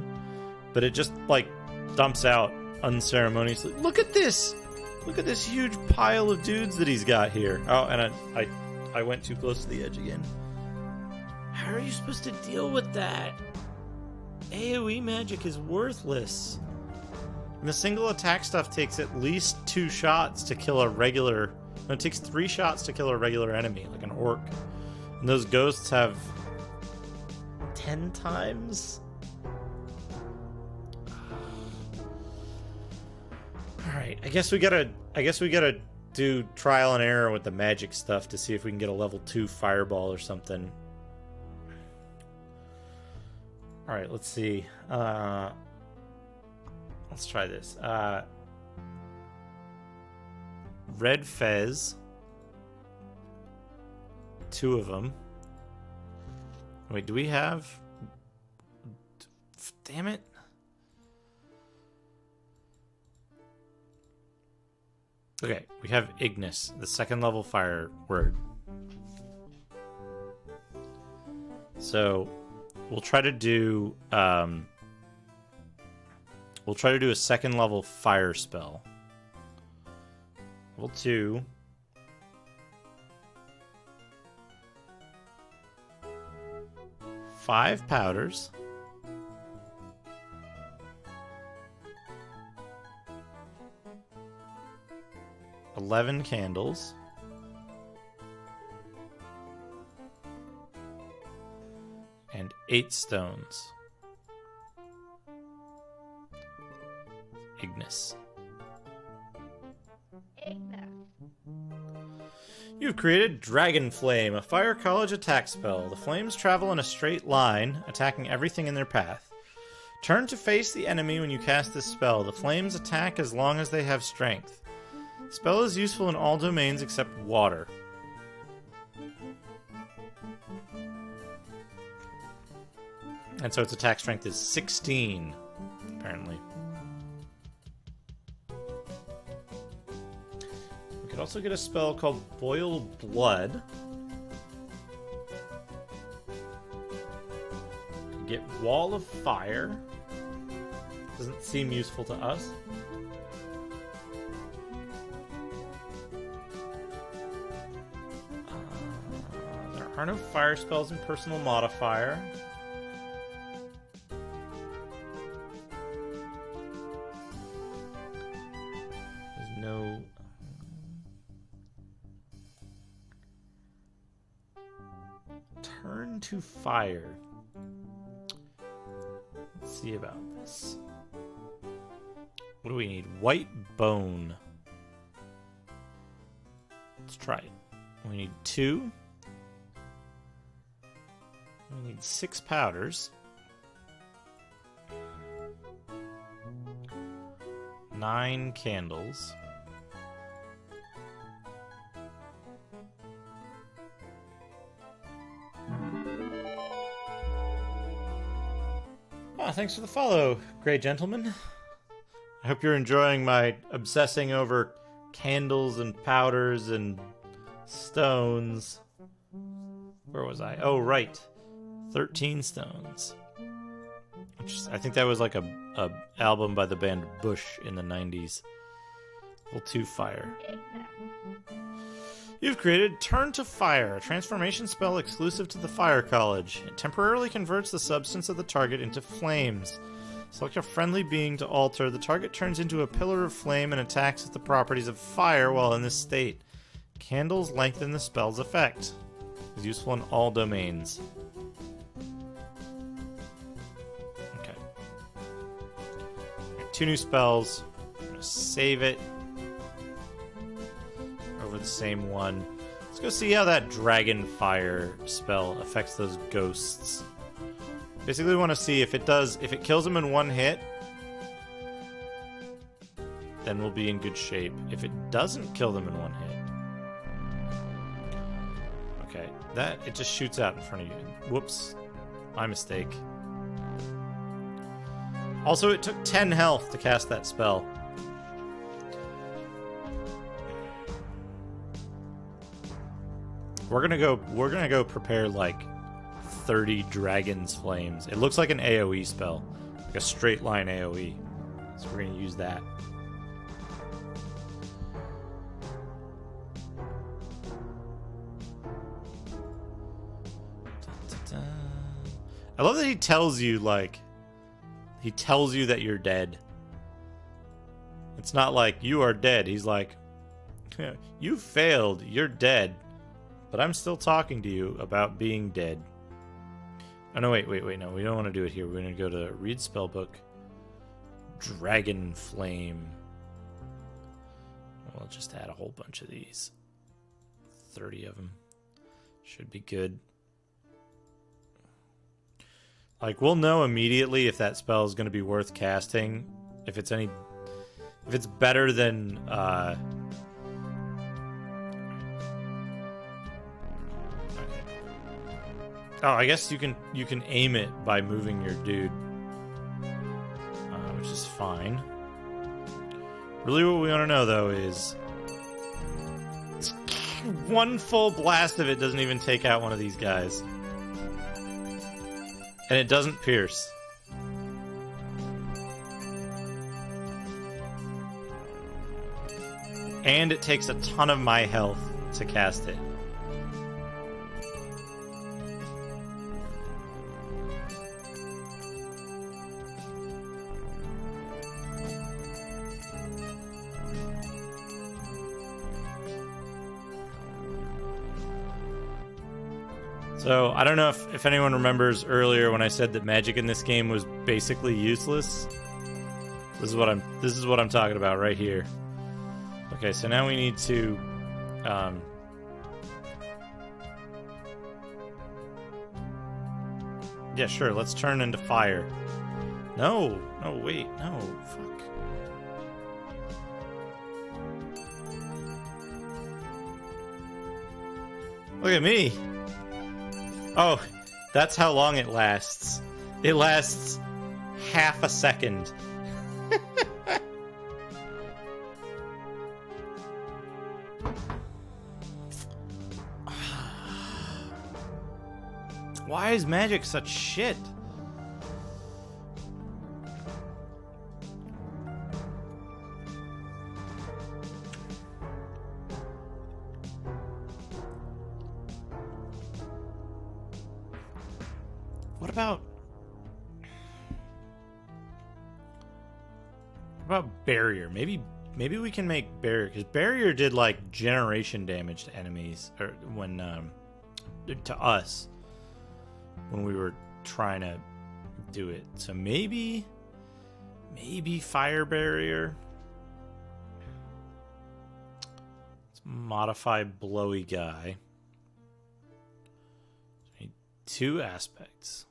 but it just like dumps out unceremoniously. Look at this! Look at this huge pile of dudes that he's got here. Oh, and I went too close to the edge again. How are you supposed to deal with that? AoE magic is worthless. And the single attack stuff takes at least 2 shots to kill a regular... No, it takes 3 shots to kill a regular enemy, like an orc. And those ghosts have 10 times? Alright, I guess we gotta do trial and error with the magic stuff to see if we can get a level 2 fireball or something. Alright, let's see. Let's try this. Red Fez. 2 of them. Wait, do we have... Damn it. Okay, we have Ignis, the 2nd level fire word. So, we'll try to do... We'll try to do a 2nd level fire spell. Level 2. Five powders. $11 candles. And 8 stones. Ignis. You've created Dragon Flame, a fire college attack spell. The flames travel in a straight line, attacking everything in their path. Turn to face the enemy when you cast this spell. The flames attack as long as they have strength. The spell is useful in all domains except water. And so its attack strength is 16, apparently. We could also get a spell called Boil Blood. Could get Wall of Fire. Doesn't seem useful to us. There are no fire spells in Personal Modifier. No. Turn to fire. Let's see about this. What do we need? White bone. Let's try it. We need 2. We need 6 powders. 9 candles. Thanks for the follow, Grey Gentleman. I hope you're enjoying my obsessing over candles and powders and stones. Where was I? Oh, right. 13 stones. I think that was like a album by the band Bush in the 90s. Level 2 fire. You've created Turn to Fire, a transformation spell exclusive to the Fire College. It temporarily converts the substance of the target into flames. Select a friendly being to alter. The target turns into a pillar of flame and attacks with the properties of fire while in this state. Candles lengthen the spell's effect. It's useful in all domains. Okay. 2 new spells. I'm going to save it. Over the same one. Let's go see how that Dragon Fire spell affects those ghosts. Basically, we want to see if it kills them in one hit, then we'll be in good shape. If it doesn't kill them in one hit. Okay, it just shoots out in front of you. Whoops. My mistake. Also, it took 10 health to cast that spell. We're gonna go prepare like 30 Dragon's Flames. It looks like an AoE spell, like a straight line AoE. So we're gonna use that. I love that he tells you that you're dead. It's not like you are dead. He's like, you failed, you're dead. But I'm still talking to you about being dead. Oh, no, wait, no. We don't want to do it here. We're going to go to Read Spellbook. Dragon Flame. We'll just add a whole bunch of these. 30 of them. Should be good. Like, we'll know immediately if that spell is going to be worth casting. If it's better than, Oh, I guess you can aim it by moving your dude, which is fine. Really, what we want to know though is one full blast of it doesn't even take out one of these guys, and it doesn't pierce. And it takes a ton of my health to cast it. So, I don't know if anyone remembers earlier when I said that magic in this game was basically useless. This is what I'm talking about right here. Okay, so now we need to yeah, sure, let's turn into fire. No, wait, no, fuck. Look at me. Oh, that's how long it lasts. It lasts half a second. Why is magic such shit? What about barrier? Maybe we can make barrier, because barrier did like generation damage to enemies, or when to us when we were trying to do it. So maybe fire barrier. Let's modify blowy guy. So 2 aspects.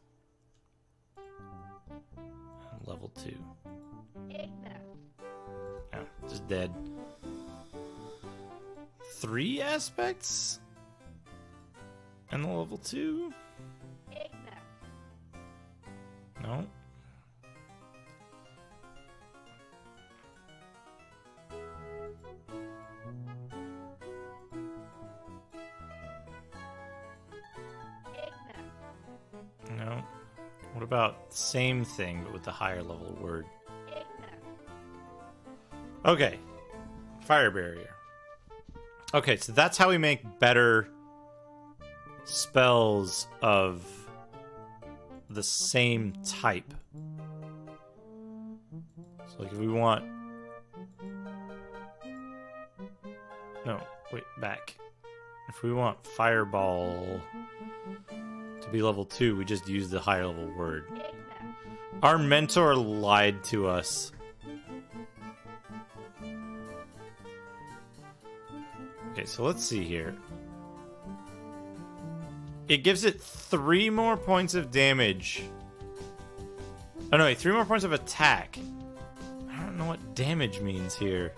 And level 2. Oh, just dead. 3 aspects? And the level 2? No. about same thing, but with the higher level word? Okay. Fire barrier. Okay, so that's how we make better spells of the same type. So, like, if we want... No, wait, back. If we want Fireball to be level 2, we just use the higher level word. Our mentor lied to us. Okay, so let's see here. It gives it 3 more points of damage. Oh no, wait, 3 more points of attack. I don't know what damage means here.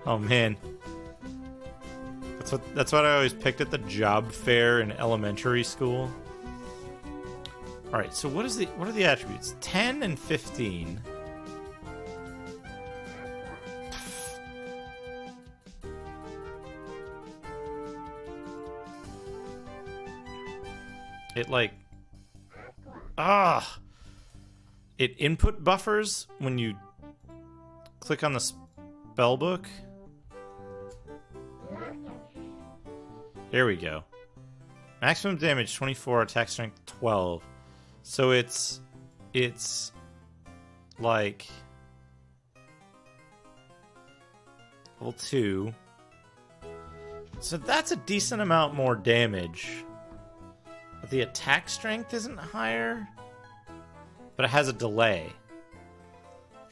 Oh man. That's what I always picked at the job fair in elementary school. Alright, so what are the attributes? 10 and 15. It like... It input buffers when you click on the spell book. There we go. Maximum damage 24, attack strength 12. So it's like level 2. So that's a decent amount more damage. But the attack strength isn't higher. But it has a delay.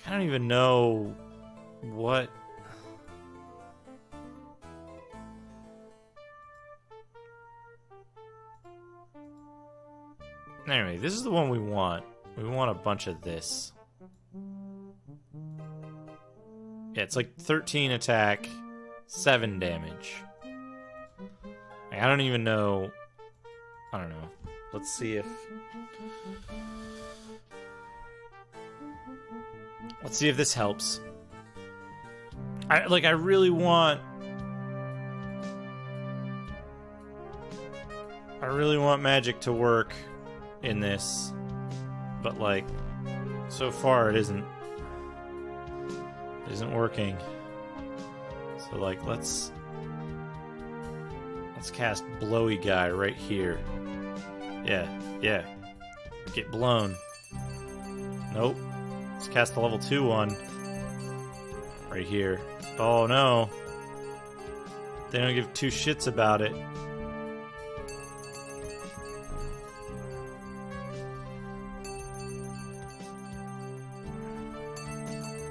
I don't even know what... Anyway, this is the one we want. We want a bunch of this. Yeah, it's like 13 attack, 7 damage. Like, I don't even know. I don't know. Let's see if... Let's see if this helps. I really want... I really want magic to work in this, but like so far it isn't working. So like let's cast Blowy Guy right here. Yeah, get blown. Nope. Let's cast the level 2 one right here. Oh no, they don't give 2 shits about it.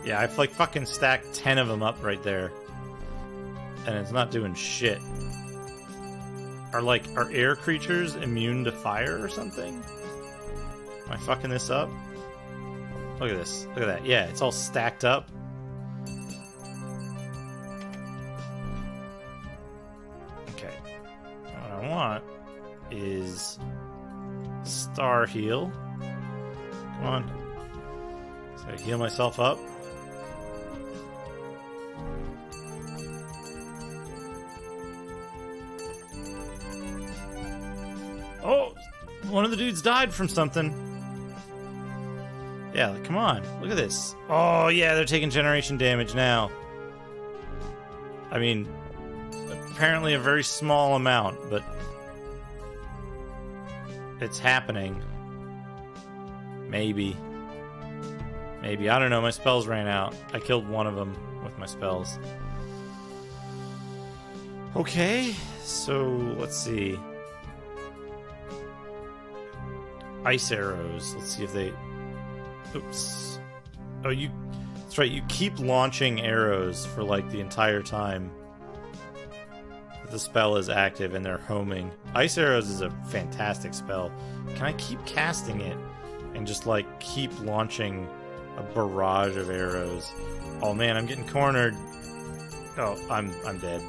Yeah, I've like fucking stacked 10 of them up right there. And it's not doing shit. Are air creatures immune to fire or something? Am I fucking this up? Look at this. Look at that. Yeah, it's all stacked up. Okay. What I want is Star Heal. Come on. So I heal myself up. Oh, one of the dudes died from something. Yeah, come on. Look at this. Oh, yeah, they're taking generation damage now. I mean, apparently a very small amount, but it's happening. Maybe. Maybe. I don't know. My spells ran out. I killed one of them with my spells. Okay, so let's see. Ice arrows. Let's see if they... Oops. Oh, you... That's right, you keep launching arrows for, like, the entire time the spell is active and they're homing. Ice arrows is a fantastic spell. Can I keep casting it and just, like, keep launching a barrage of arrows? Oh, man, I'm getting cornered. Oh, I'm dead.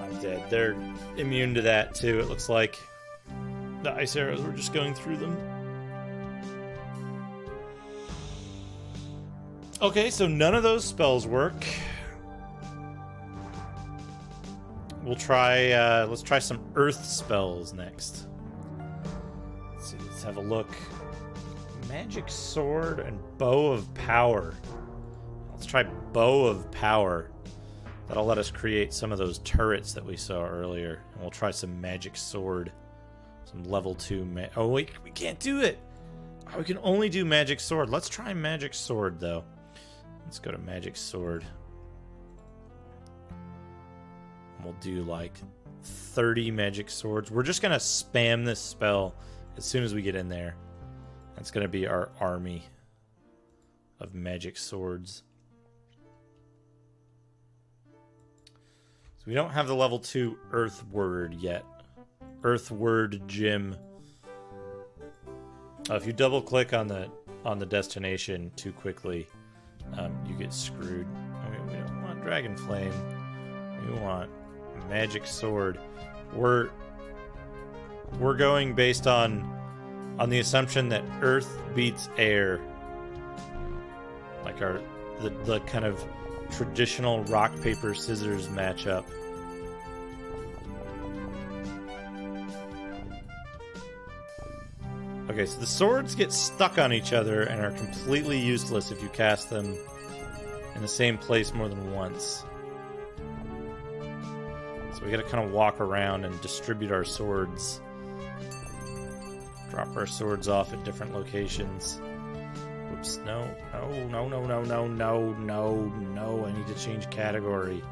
I'm dead. They're immune to that, too, it looks like. The ice arrows were just going through them. Okay, so none of those spells work. We'll try, let's try some earth spells next. have a look. Magic sword and bow of power. Let's try bow of power. That'll let us create some of those turrets that we saw earlier. And we'll try some magic sword. Some level 2 oh wait, we can't do it! Oh, we can only do magic sword. Let's try magic sword though. Let's go to magic sword. And we'll do like 30 magic swords. We're just gonna spam this spell as soon as we get in there. That's gonna be our army of magic swords. So we don't have the level 2 Earth Word yet. Earth Word Gym. If you double click on the destination too quickly, you get screwed. We don't want Dragon Flame. We want Magic Sword. We're going based on the assumption that Earth beats air, like the kind of traditional rock paper scissors matchup. Okay, so the swords get stuck on each other and are completely useless if you cast them in the same place more than once. So we gotta kind of walk around and distribute our swords. Drop our swords off at different locations. Oops, no, I need to change category.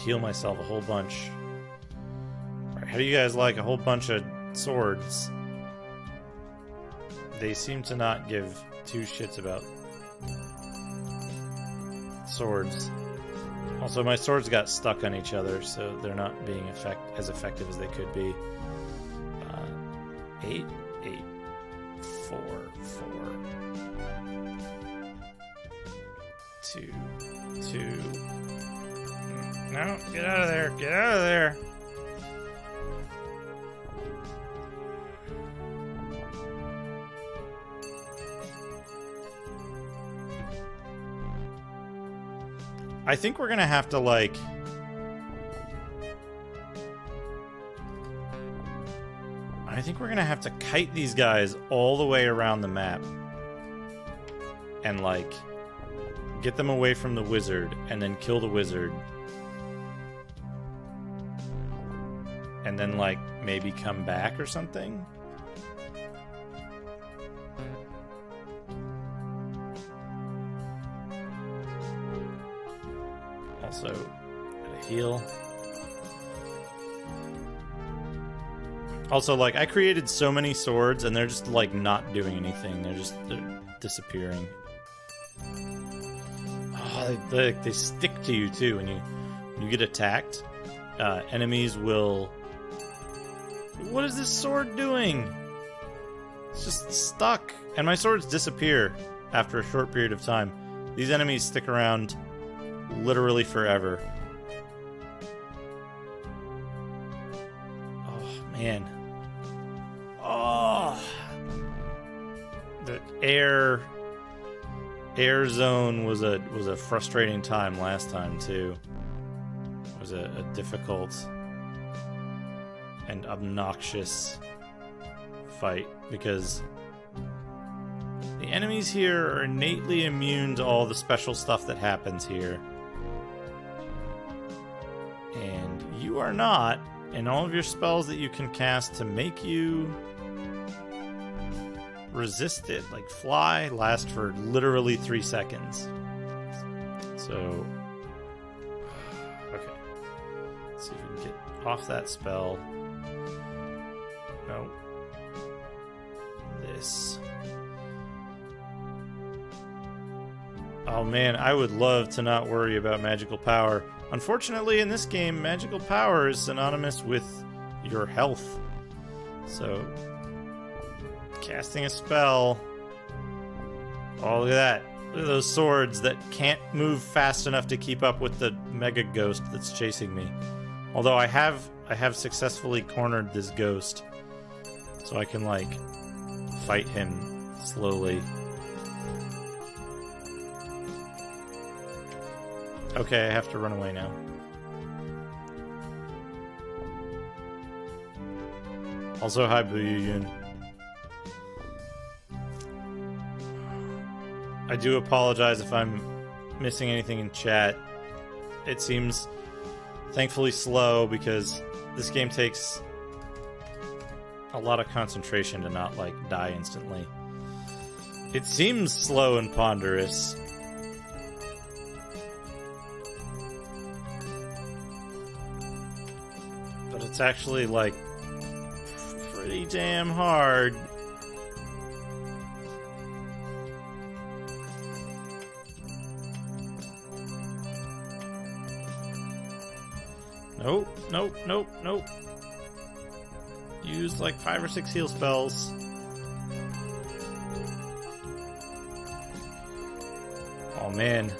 Heal myself a whole bunch. Alright, how do you guys like a whole bunch of swords? They seem to not give two shits about swords. Also, my swords got stuck on each other, so they're not being as effective as they could be. 8, 8, 4, 4, 2, 2. No, get out of there. Get out of there. I think we're gonna have to, like... I think we're gonna have to kite these guys all the way around the map. And, like, get them away from the wizard, and then kill the wizard. And then, like, maybe come back or something? Also, gotta heal. Also, like, I created so many swords, and they're just, like, not doing anything. They're disappearing. Oh, they stick to you, too, when you get attacked. Enemies will... What is this sword doing? It's just stuck. And my swords disappear after a short period of time. These enemies stick around literally forever. Oh, man. Oh! The air zone was a frustrating time last time, too. It was a difficult and obnoxious fight because the enemies here are innately immune to all the special stuff that happens here. And you are not, and all of your spells that you can cast to make you resist it, like fly, last for literally 3 seconds. So, okay. Let's see if we can get off that spell. No. This. Oh man, I would love to not worry about magical power. Unfortunately, in this game, magical power is synonymous with your health. So, casting a spell. Oh, look at that. Look at those swords that can't move fast enough to keep up with the mega ghost that's chasing me. Although I have successfully cornered this ghost. So I can, like, fight him slowly. Okay, I have to run away now. Also, hi, Booyun. I do apologize if I'm missing anything in chat. It seems thankfully slow because this game takes a lot of concentration to not, like, die instantly. It seems slow and ponderous. But it's actually, like, pretty damn hard. Nope, nope, nope, nope. Use like 5 or 6 heal spells. Oh man.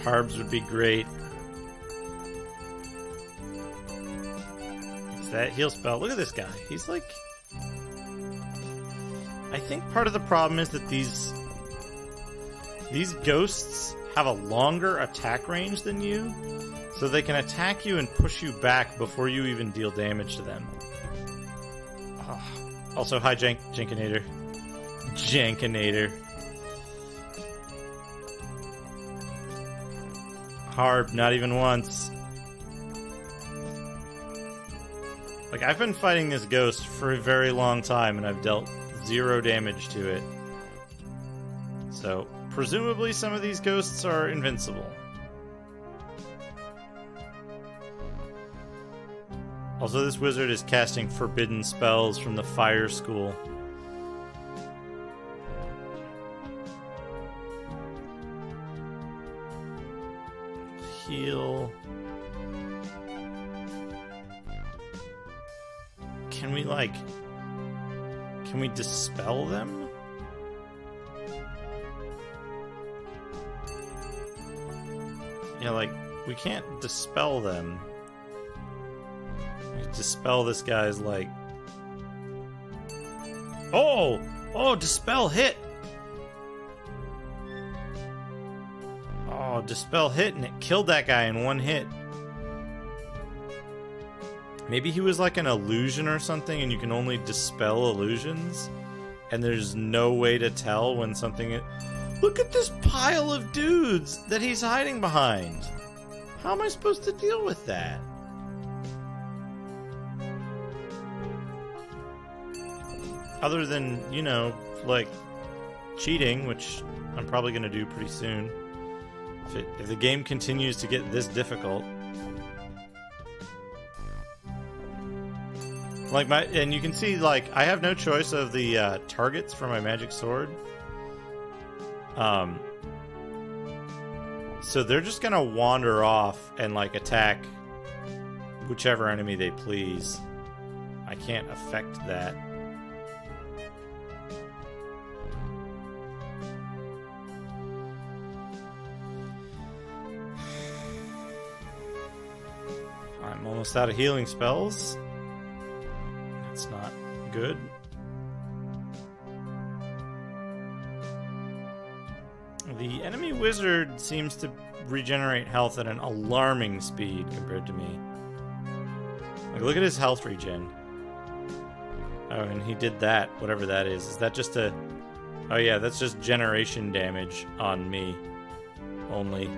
Harbs would be great. It's that heal spell. Look at this guy. He's like... I think part of the problem is that these ghosts have a longer attack range than you. So they can attack you and push you back before you even deal damage to them. Oh. Also, hi, Jankinator. Jankinator. Harb, not even once. Like, I've been fighting this ghost for a very long time, and I've dealt 0 damage to it. So, presumably some of these ghosts are invincible. Also, this wizard is casting forbidden spells from the fire school. Heal. Can we, like... Can we dispel them? Yeah, like, we can't dispel them. Dispel this guy's, like... Oh! Oh, dispel hit! Oh, dispel hit, and it killed that guy in 1 hit. Maybe he was like an illusion or something, and you can only dispel illusions? And there's no way to tell when something... Look at this pile of dudes that he's hiding behind! How am I supposed to deal with that? Other than, you know, like, cheating, which I'm probably going to do pretty soon. If the game continues to get this difficult. Like, and you can see, like, I have no choice of the targets for my magic sword. So they're just going to wander off and, like, attack whichever enemy they please. I can't affect that. I'm almost out of healing spells. That's not good. The enemy wizard seems to regenerate health at an alarming speed compared to me. Like, look at his health regen. Oh, and he did that, whatever that is. Is that just a... Oh yeah, that's just generation damage on me. Only.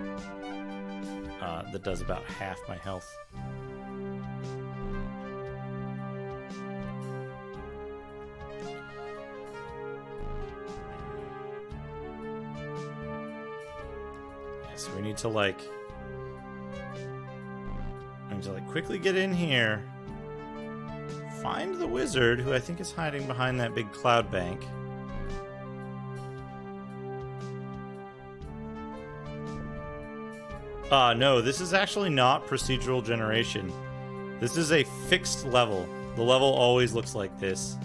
That does about half my health. So we need to, like... I need to, like, quickly get in here. Find the wizard, who I think is hiding behind that big cloud bank. No, this is actually not procedural generation. This is a fixed level. The level always looks like this.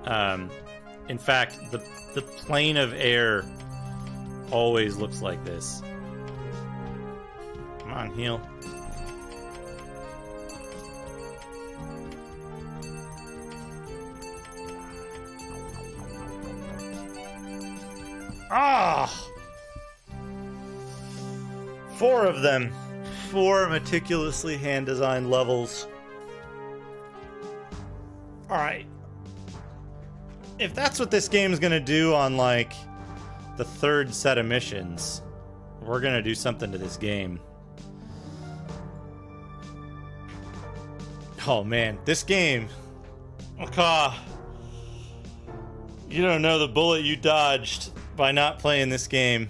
Alright. In fact, the plane of air always looks like this. Come on, heal. Ah! 4 of them. 4 meticulously hand-designed levels. Alright. If that's what this game's gonna do on, like, the 3rd set of missions, we're gonna do something to this game. Oh, man. This game... Okay. You don't know the bullet you dodged by not playing this game.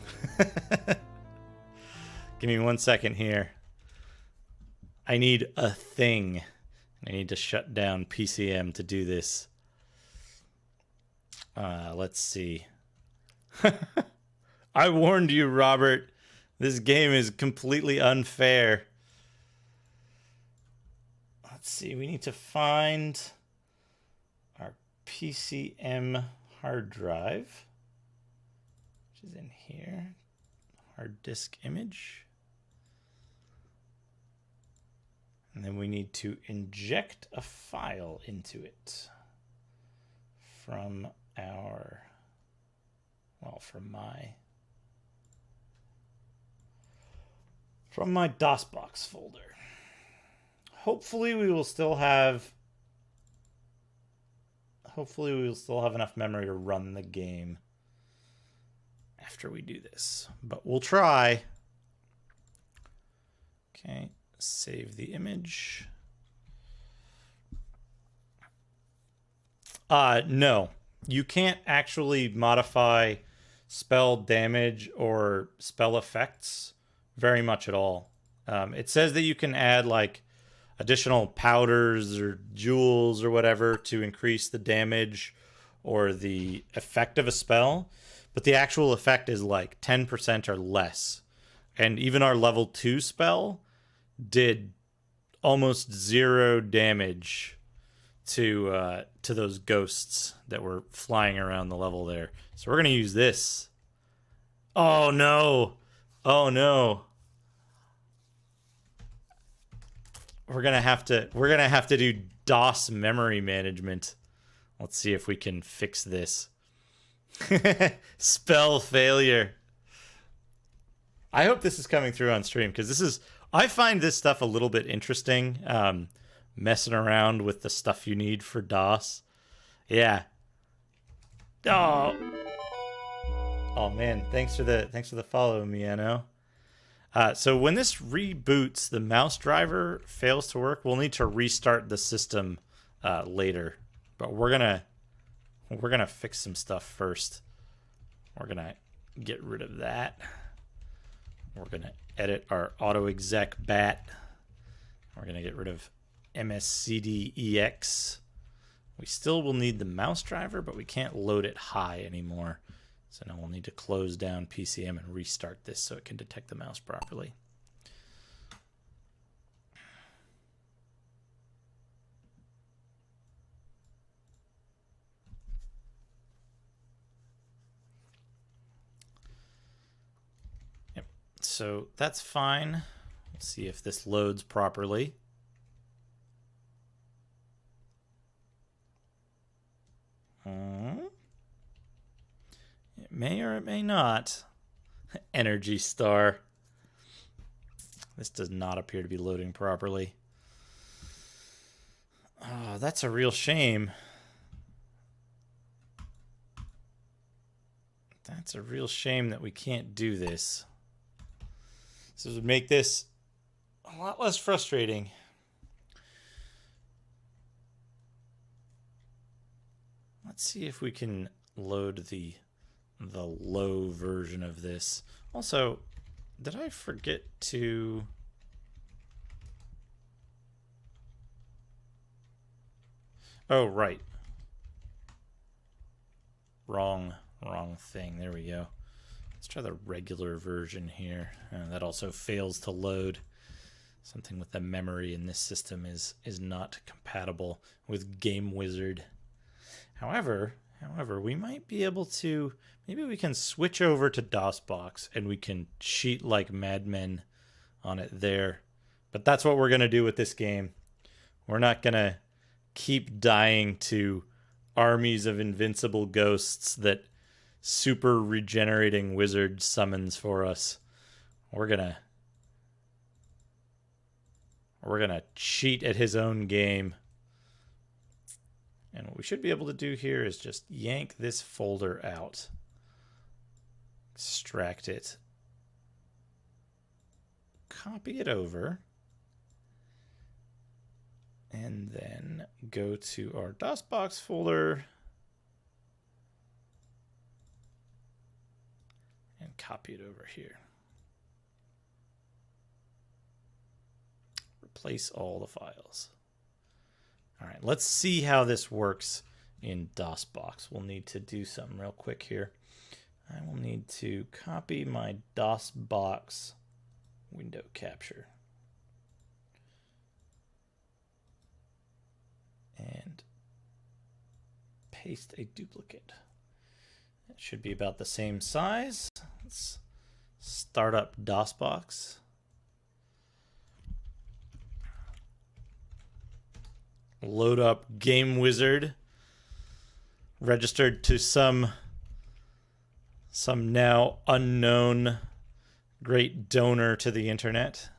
Give me 1 second here. I need a thing. I need to shut down PCM to do this. Let's see. I warned you, Robert. This game is completely unfair. Let's see. We need to find our PCM hard drive, which is in here. Hard disk image. And then we need to inject a file into it from our, well, from my DOSBox folder. Hopefully we will still have enough memory to run the game after we do this, but we'll try. Okay, save the image. No, you can't actually modify spell damage or spell effects very much at all. It says that you can add like additional powders or jewels or whatever to increase the damage or the effect of a spell, but the actual effect is like 10% or less. And even our level 2 spell did almost 0 damage to those ghosts that were flying around the level there. So we're gonna use this. Oh no! Oh no! We're gonna have to do DOS memory management. Let's see if we can fix this. Spell failure. I hope this is coming through on stream, because I find this stuff a little bit interesting. Messing around with the stuff you need for DOS. Yeah. Oh. Oh man, thanks for the follow, Miano. So when this reboots, the mouse driver fails to work, we'll need to restart the system later. But we're gonna fix some stuff first. We're gonna get rid of that. We're gonna edit our auto exec bat. We're gonna get rid of MSCDEX. We still will need the mouse driver, but we can't load it high anymore. So now we'll need to close down PCM and restart this so it can detect the mouse properly. Yep, so that's fine. Let's see if this loads properly. It may or it may not. Energy Star. This does not appear to be loading properly. Oh, that's a real shame. That's a real shame that we can't do this. This would make this a lot less frustrating. Let's see if we can load the low version of this. Also, did I forget to... Oh, right. Wrong thing. There we go. Let's try the regular version here. That also fails to load. Something with the memory in this system is not compatible with Game Wizard. However, we might be able to, maybe we can switch over to DOSBox and we can cheat like madmen on it there. But that's what we're going to do with this game. We're not going to keep dying to armies of invincible ghosts that super regenerating wizard summons for us. We're gonna cheat at his own game. And what we should be able to do here is just yank this folder out. Extract it. Copy it over. And then go to our DOSBox folder. And copy it over here. Replace all the files. All right, let's see how this works in DOSBox. We'll need to do something real quick here. I will need to copy my DOSBox window capture. And paste a duplicate. It should be about the same size. Let's start up DOSBox. Load up Game Wizard. Registered to some now unknown great donor to the internet.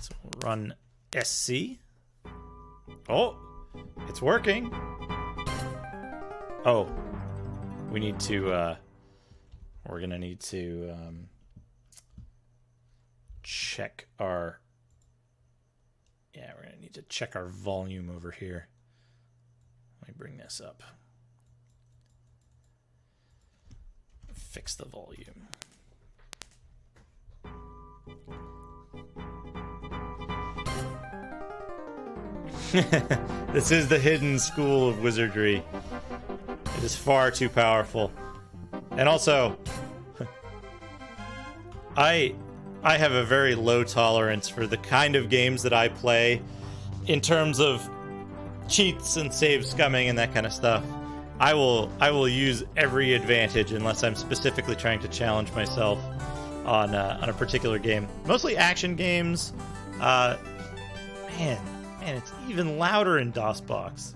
So we'll run SC. Oh, it's working. Oh, we need to, we're going to need to check our, yeah, we're going to need to check our volume over here. Let me bring this up. Fix the volume. This is the hidden school of wizardry. It is far too powerful. And also, I have a very low tolerance for the kind of games that I play in terms of cheats and save scumming and that kind of stuff. I will use every advantage unless I'm specifically trying to challenge myself on a particular game. Mostly action games. Man, it's even louder in DOSBox.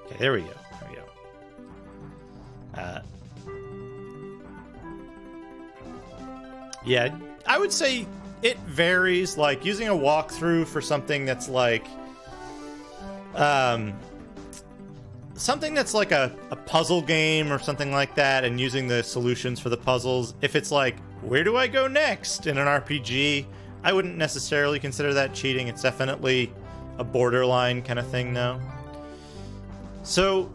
Okay, there we go. Yeah, I would say it varies. Like using a walkthrough for something that's like, something that's like a puzzle game or something like that, and using the solutions for the puzzles. If it's like, where do I go next in an RPG? I wouldn't necessarily consider that cheating. It's definitely a borderline kind of thing now. So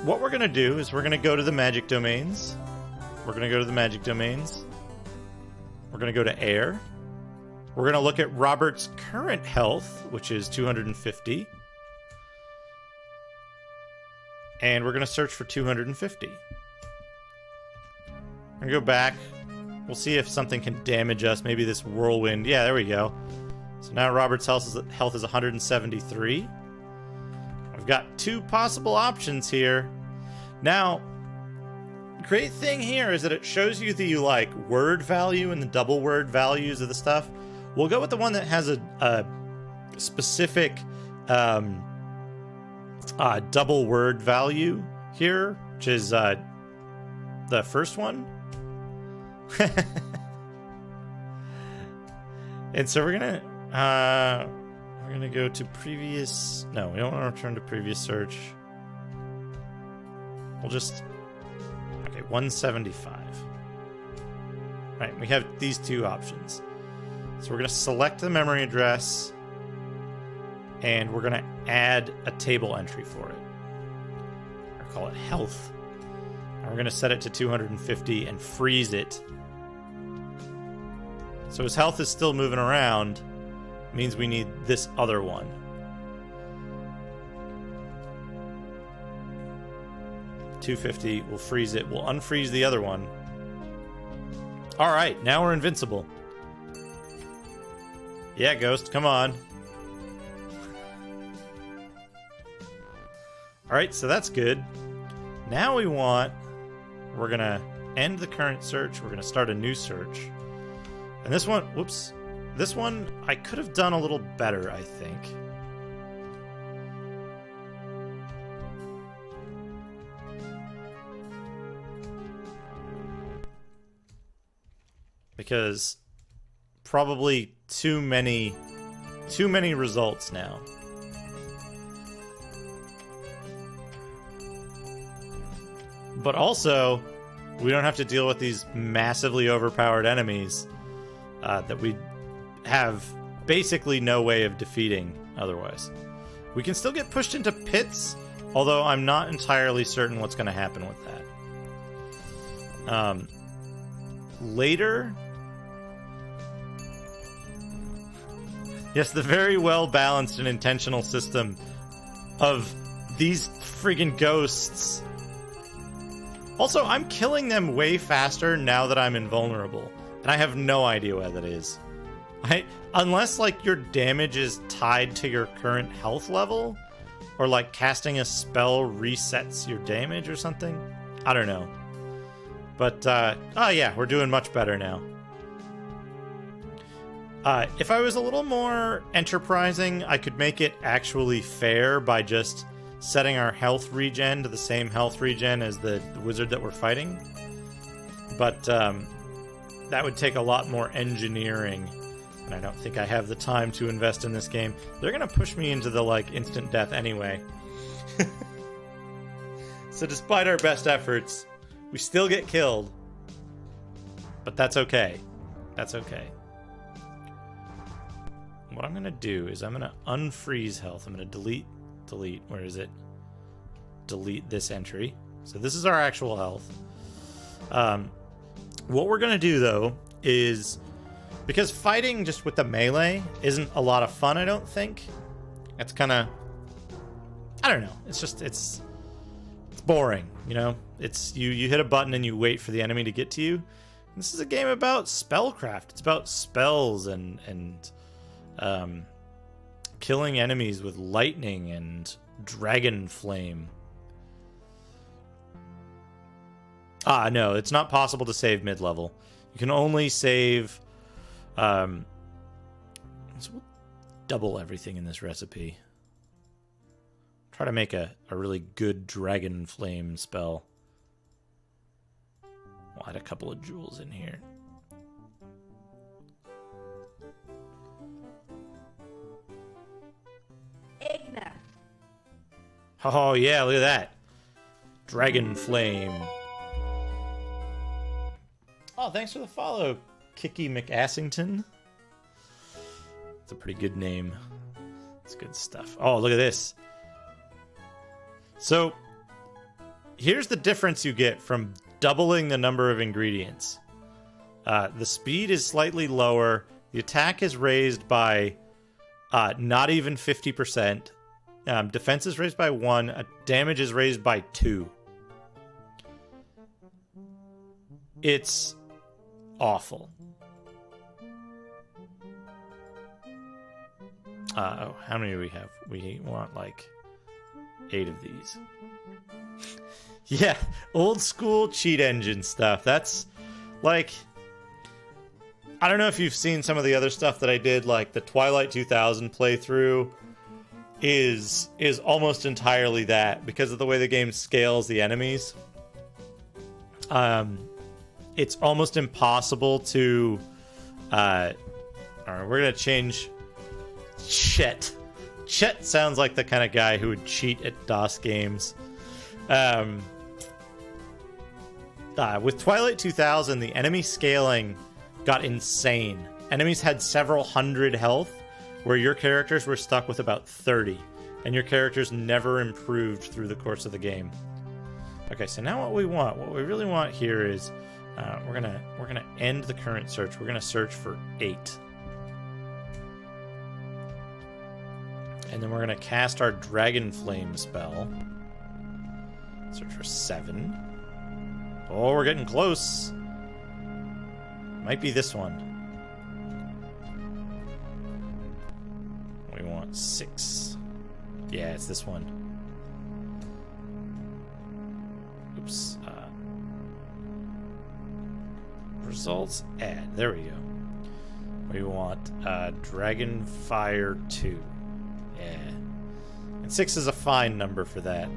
what we're going to do is we're going to go to the magic domains. We're going to go to the magic domains. We're going to go to air. We're going to look at Robert's current health, which is 250. And we're going to search for 250. We're going to go back. We'll see if something can damage us. Maybe this whirlwind. Yeah, there we go. So now Robert's health is 173. I've got two possible options here. Now, the great thing here is that it shows you the word value and the double word values of the stuff. We'll go with the one that has a specific double word value here, which is the first one. And so we're gonna go to previous. No, we don't want to return to previous search. We'll just 175. Right, we have these two options. So we're gonna select the memory address, and we're gonna add a table entry for it. Or call it health. And we're gonna set it to 250 and freeze it. So his health is still moving around. Means we need this other one. $250. We'll freeze it. We'll unfreeze the other one. All right, now we're invincible. Yeah, Ghost, come on. All right, so that's good. Now we're gonna end the current search. We're gonna start a new search. And this one, whoops. This one I could have done a little better, I think. because probably too many results now. But also, we don't have to deal with these massively overpowered enemies that we have basically no way of defeating otherwise. We can still get pushed into pits, although I'm not entirely certain what's going to happen with that. Later... Yes, the very well-balanced and intentional system of these friggin' ghosts. Also, I'm killing them way faster now that I'm invulnerable, and I have no idea why that is. Unless, like, your damage is tied to your current health level, or, like, casting a spell resets your damage or something. I don't know. But, oh yeah, we're doing much better now. If I was a little more enterprising, I could make it actually fair by just setting our health regen to the same health regen as the wizard that we're fighting. But that would take a lot more engineering, and I don't think I have the time to invest in this game. They're going to push me into the, like, instant death anyway. So despite our best efforts, we still get killed. But that's okay. That's okay. What I'm going to do is I'm going to unfreeze health. I'm going to delete, where is it? Delete this entry. So this is our actual health. What we're going to do, though, is... Because fighting just with the melee isn't a lot of fun, I don't think. It's kind of... I don't know. It's just... It's boring, you know? It's you hit a button and you wait for the enemy to get to you. This is a game about spellcraft. It's about spells and killing enemies with lightning and dragon flame. No, it's not possible to save mid-level. You can only save... so we'll double everything in this recipe. Try to make a really good dragon flame spell. We'll add a couple of jewels in here. Oh yeah, look at that. Dragon flame. Oh, thanks for the follow, Kiki McAssington. It's a pretty good name. It's good stuff. Oh, look at this. So, here's the difference you get from doubling the number of ingredients. The speed is slightly lower. The attack is raised by not even 50%. Defense is raised by 1. Damage is raised by 2. It's awful. Oh, how many do we have? We want like 8 of these. Yeah, old school cheat engine stuff. That's like... I don't know if you've seen some of the other stuff that I did, like the Twilight 2000 playthrough is almost entirely that because of the way the game scales the enemies. It's almost impossible to... Alright, we're gonna change... Chet. Chet sounds like the kind of guy who would cheat at DOS games. With Twilight 2000, the enemy scaling got insane. Enemies had several hundred health, where your characters were stuck with about 30, and your characters never improved through the course of the game. Okay, so now what we really want here is we're gonna end the current search. We're gonna search for 8. And then we're gonna cast our Dragon Flame spell. Search for 7. Oh, we're getting close. Might be this one. We want 6. Yeah, it's this one. Oops. Results add. There we go. We want Dragon Fire 2. Yeah. And 6 is a fine number for that.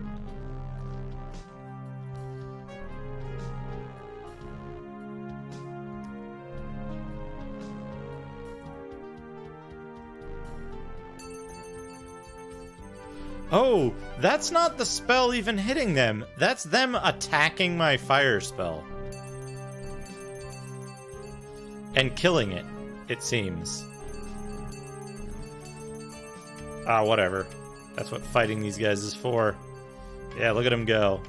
Oh, that's not the spell even hitting them. That's them attacking my fire spell. And killing it, it seems. Ah, whatever. That's what fighting these guys is for. Yeah, look at them go.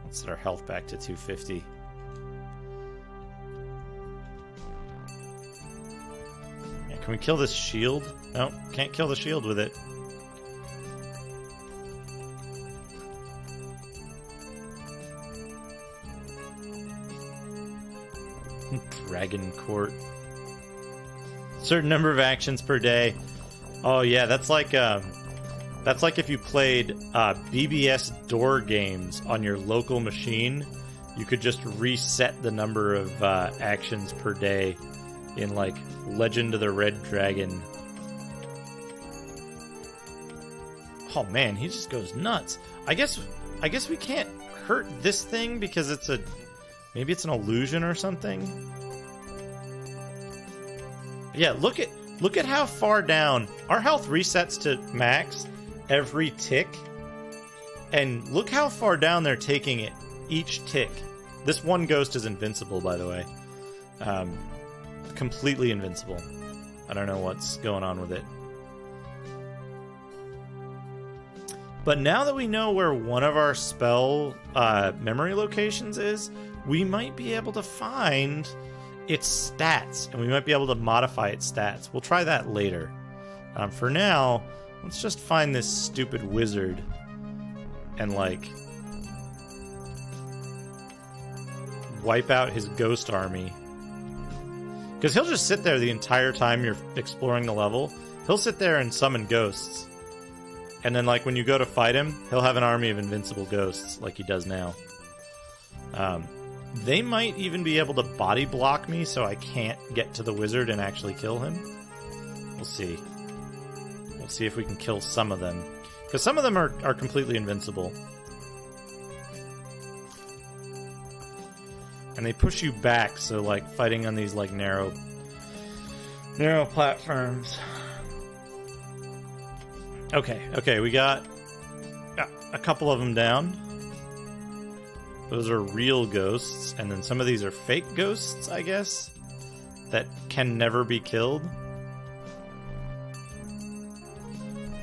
Let's set our health back to 250. Yeah, can we kill this shield? No, can't kill the shield with it. Dragon Court. Certain number of actions per day. Oh yeah, that's like if you played BBS door games on your local machine. You could just reset the number of actions per day in like Legend of the Red Dragon. Oh man, he just goes nuts. I guess we can't hurt this thing because it's a maybe it's an illusion or something. Yeah, look at how far down our health resets to max every tick, and look how far down they're taking it each tick. This one ghost is invincible, by the way. Completely invincible. I don't know what's going on with it. But now that we know where one of our spell memory locations is, we might be able to find its stats, and we might be able to modify its stats. We'll try that later. For now, let's just find this stupid wizard and, like, wipe out his ghost army. Because he'll just sit there the entire time you're exploring the level. He'll sit there and summon ghosts. And then, like, when you go to fight him, he'll have an army of invincible ghosts, like he does now. They might even be able to body block me so I can't get to the wizard and actually kill him. We'll see. We'll see if we can kill some of them. Because some of them are completely invincible. And they push you back, so like fighting on these like narrow platforms. Okay, we got a couple of them down. Those are real ghosts, and then some of these are fake ghosts, I guess, that can never be killed.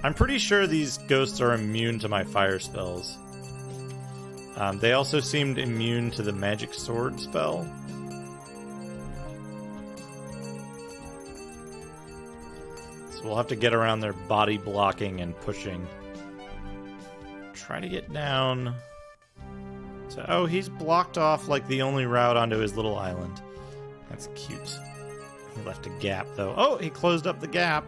I'm pretty sure these ghosts are immune to my fire spells. They also seemed immune to the magic sword spell. So we'll have to get around their body blocking and pushing. Try to get down. So, oh, he's blocked off like the only route onto his little island. That's cute. He left a gap though. Oh, he closed up the gap.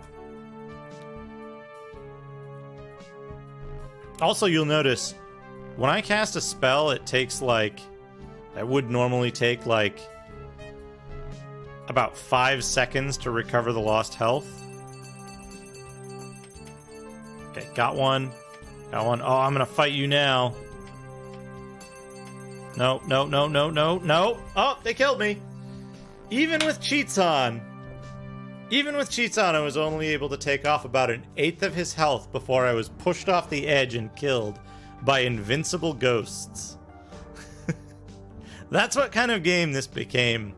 Also, you'll notice when I cast a spell, it takes like, that would normally take like about 5 seconds to recover the lost health. Okay, got one. Got one. Oh, I'm gonna fight you now. No. Oh, they killed me. Even with cheats on, I was only able to take off about 1/8 of his health before I was pushed off the edge and killed by invincible ghosts. That's what kind of game this became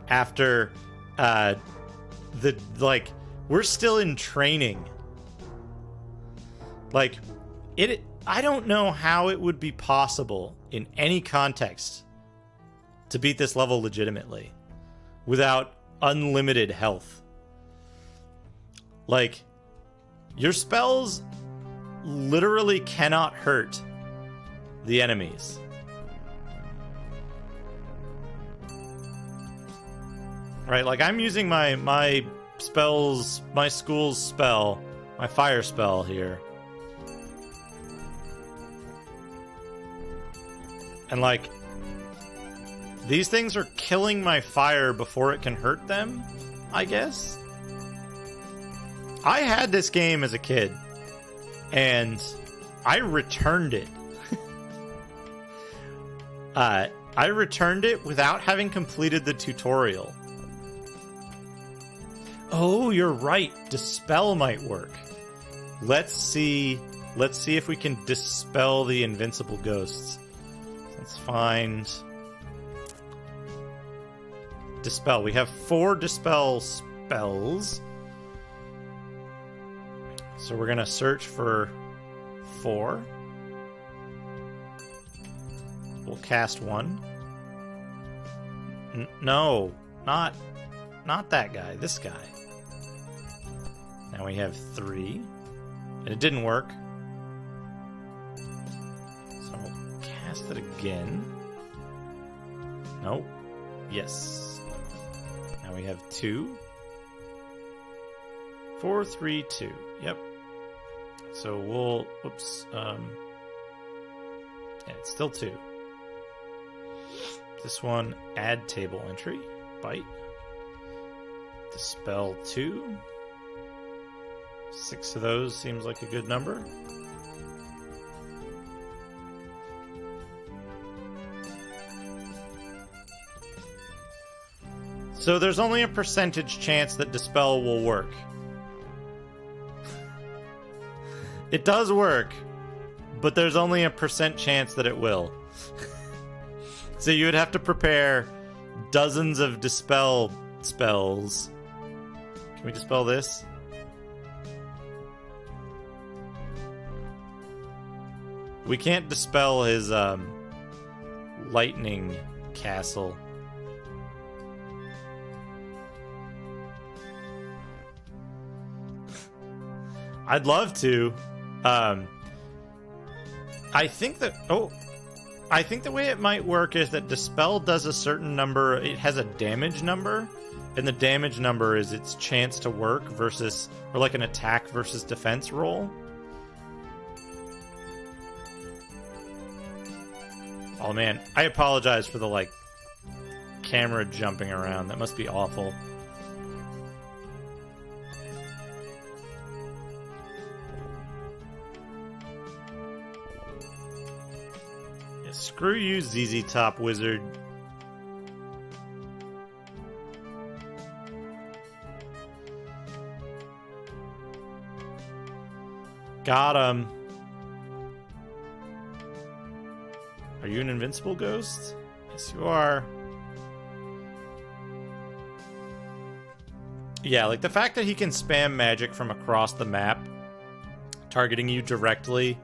after we're still in training. Like, I don't know how it would be possible in any context to beat this level legitimately without unlimited health. Like, your spells literally cannot hurt the enemies. Right, like I'm using my spells, my school's spell, my fire spell here. And like, these things are killing my fire before it can hurt them, I guess? I had this game as a kid, and I returned it. I returned it without having completed the tutorial. Oh, you're right. Dispel might work. Let's see Let's see if we can dispel the invincible ghosts. Let's find... Dispel. We have 4 dispel spells. So we're going to search for 4. We'll cast 1. No, not that guy. This guy. Now we have 3. And it didn't work. So we'll cast it again. Nope. Yes. Now we have 2. 4, 3, 2. Yep. So we'll... Oops. Yeah, it's still 2. This one, add table entry. Bite. Dispel 2. 6 of those seems like a good number. So there's only a percentage chance that Dispel will work. It does work, but there's only a % chance that it will. So you would have to prepare dozens of Dispel spells. Can we dispel this? We can't dispel his lightning castle. I'd love to. I think that... Oh. I think the way it might work is that Dispel does a certain number... It has a damage number. And the damage number is its chance to work versus... Or like an attack versus defense roll. Oh man, I apologize for the, like, camera jumping around. That must be awful. Yeah, screw you, ZZ Top Wizard. Got him. Are you an invincible ghost? Yes, you are. Yeah, like the fact that he can spam magic from across the map, targeting you directly,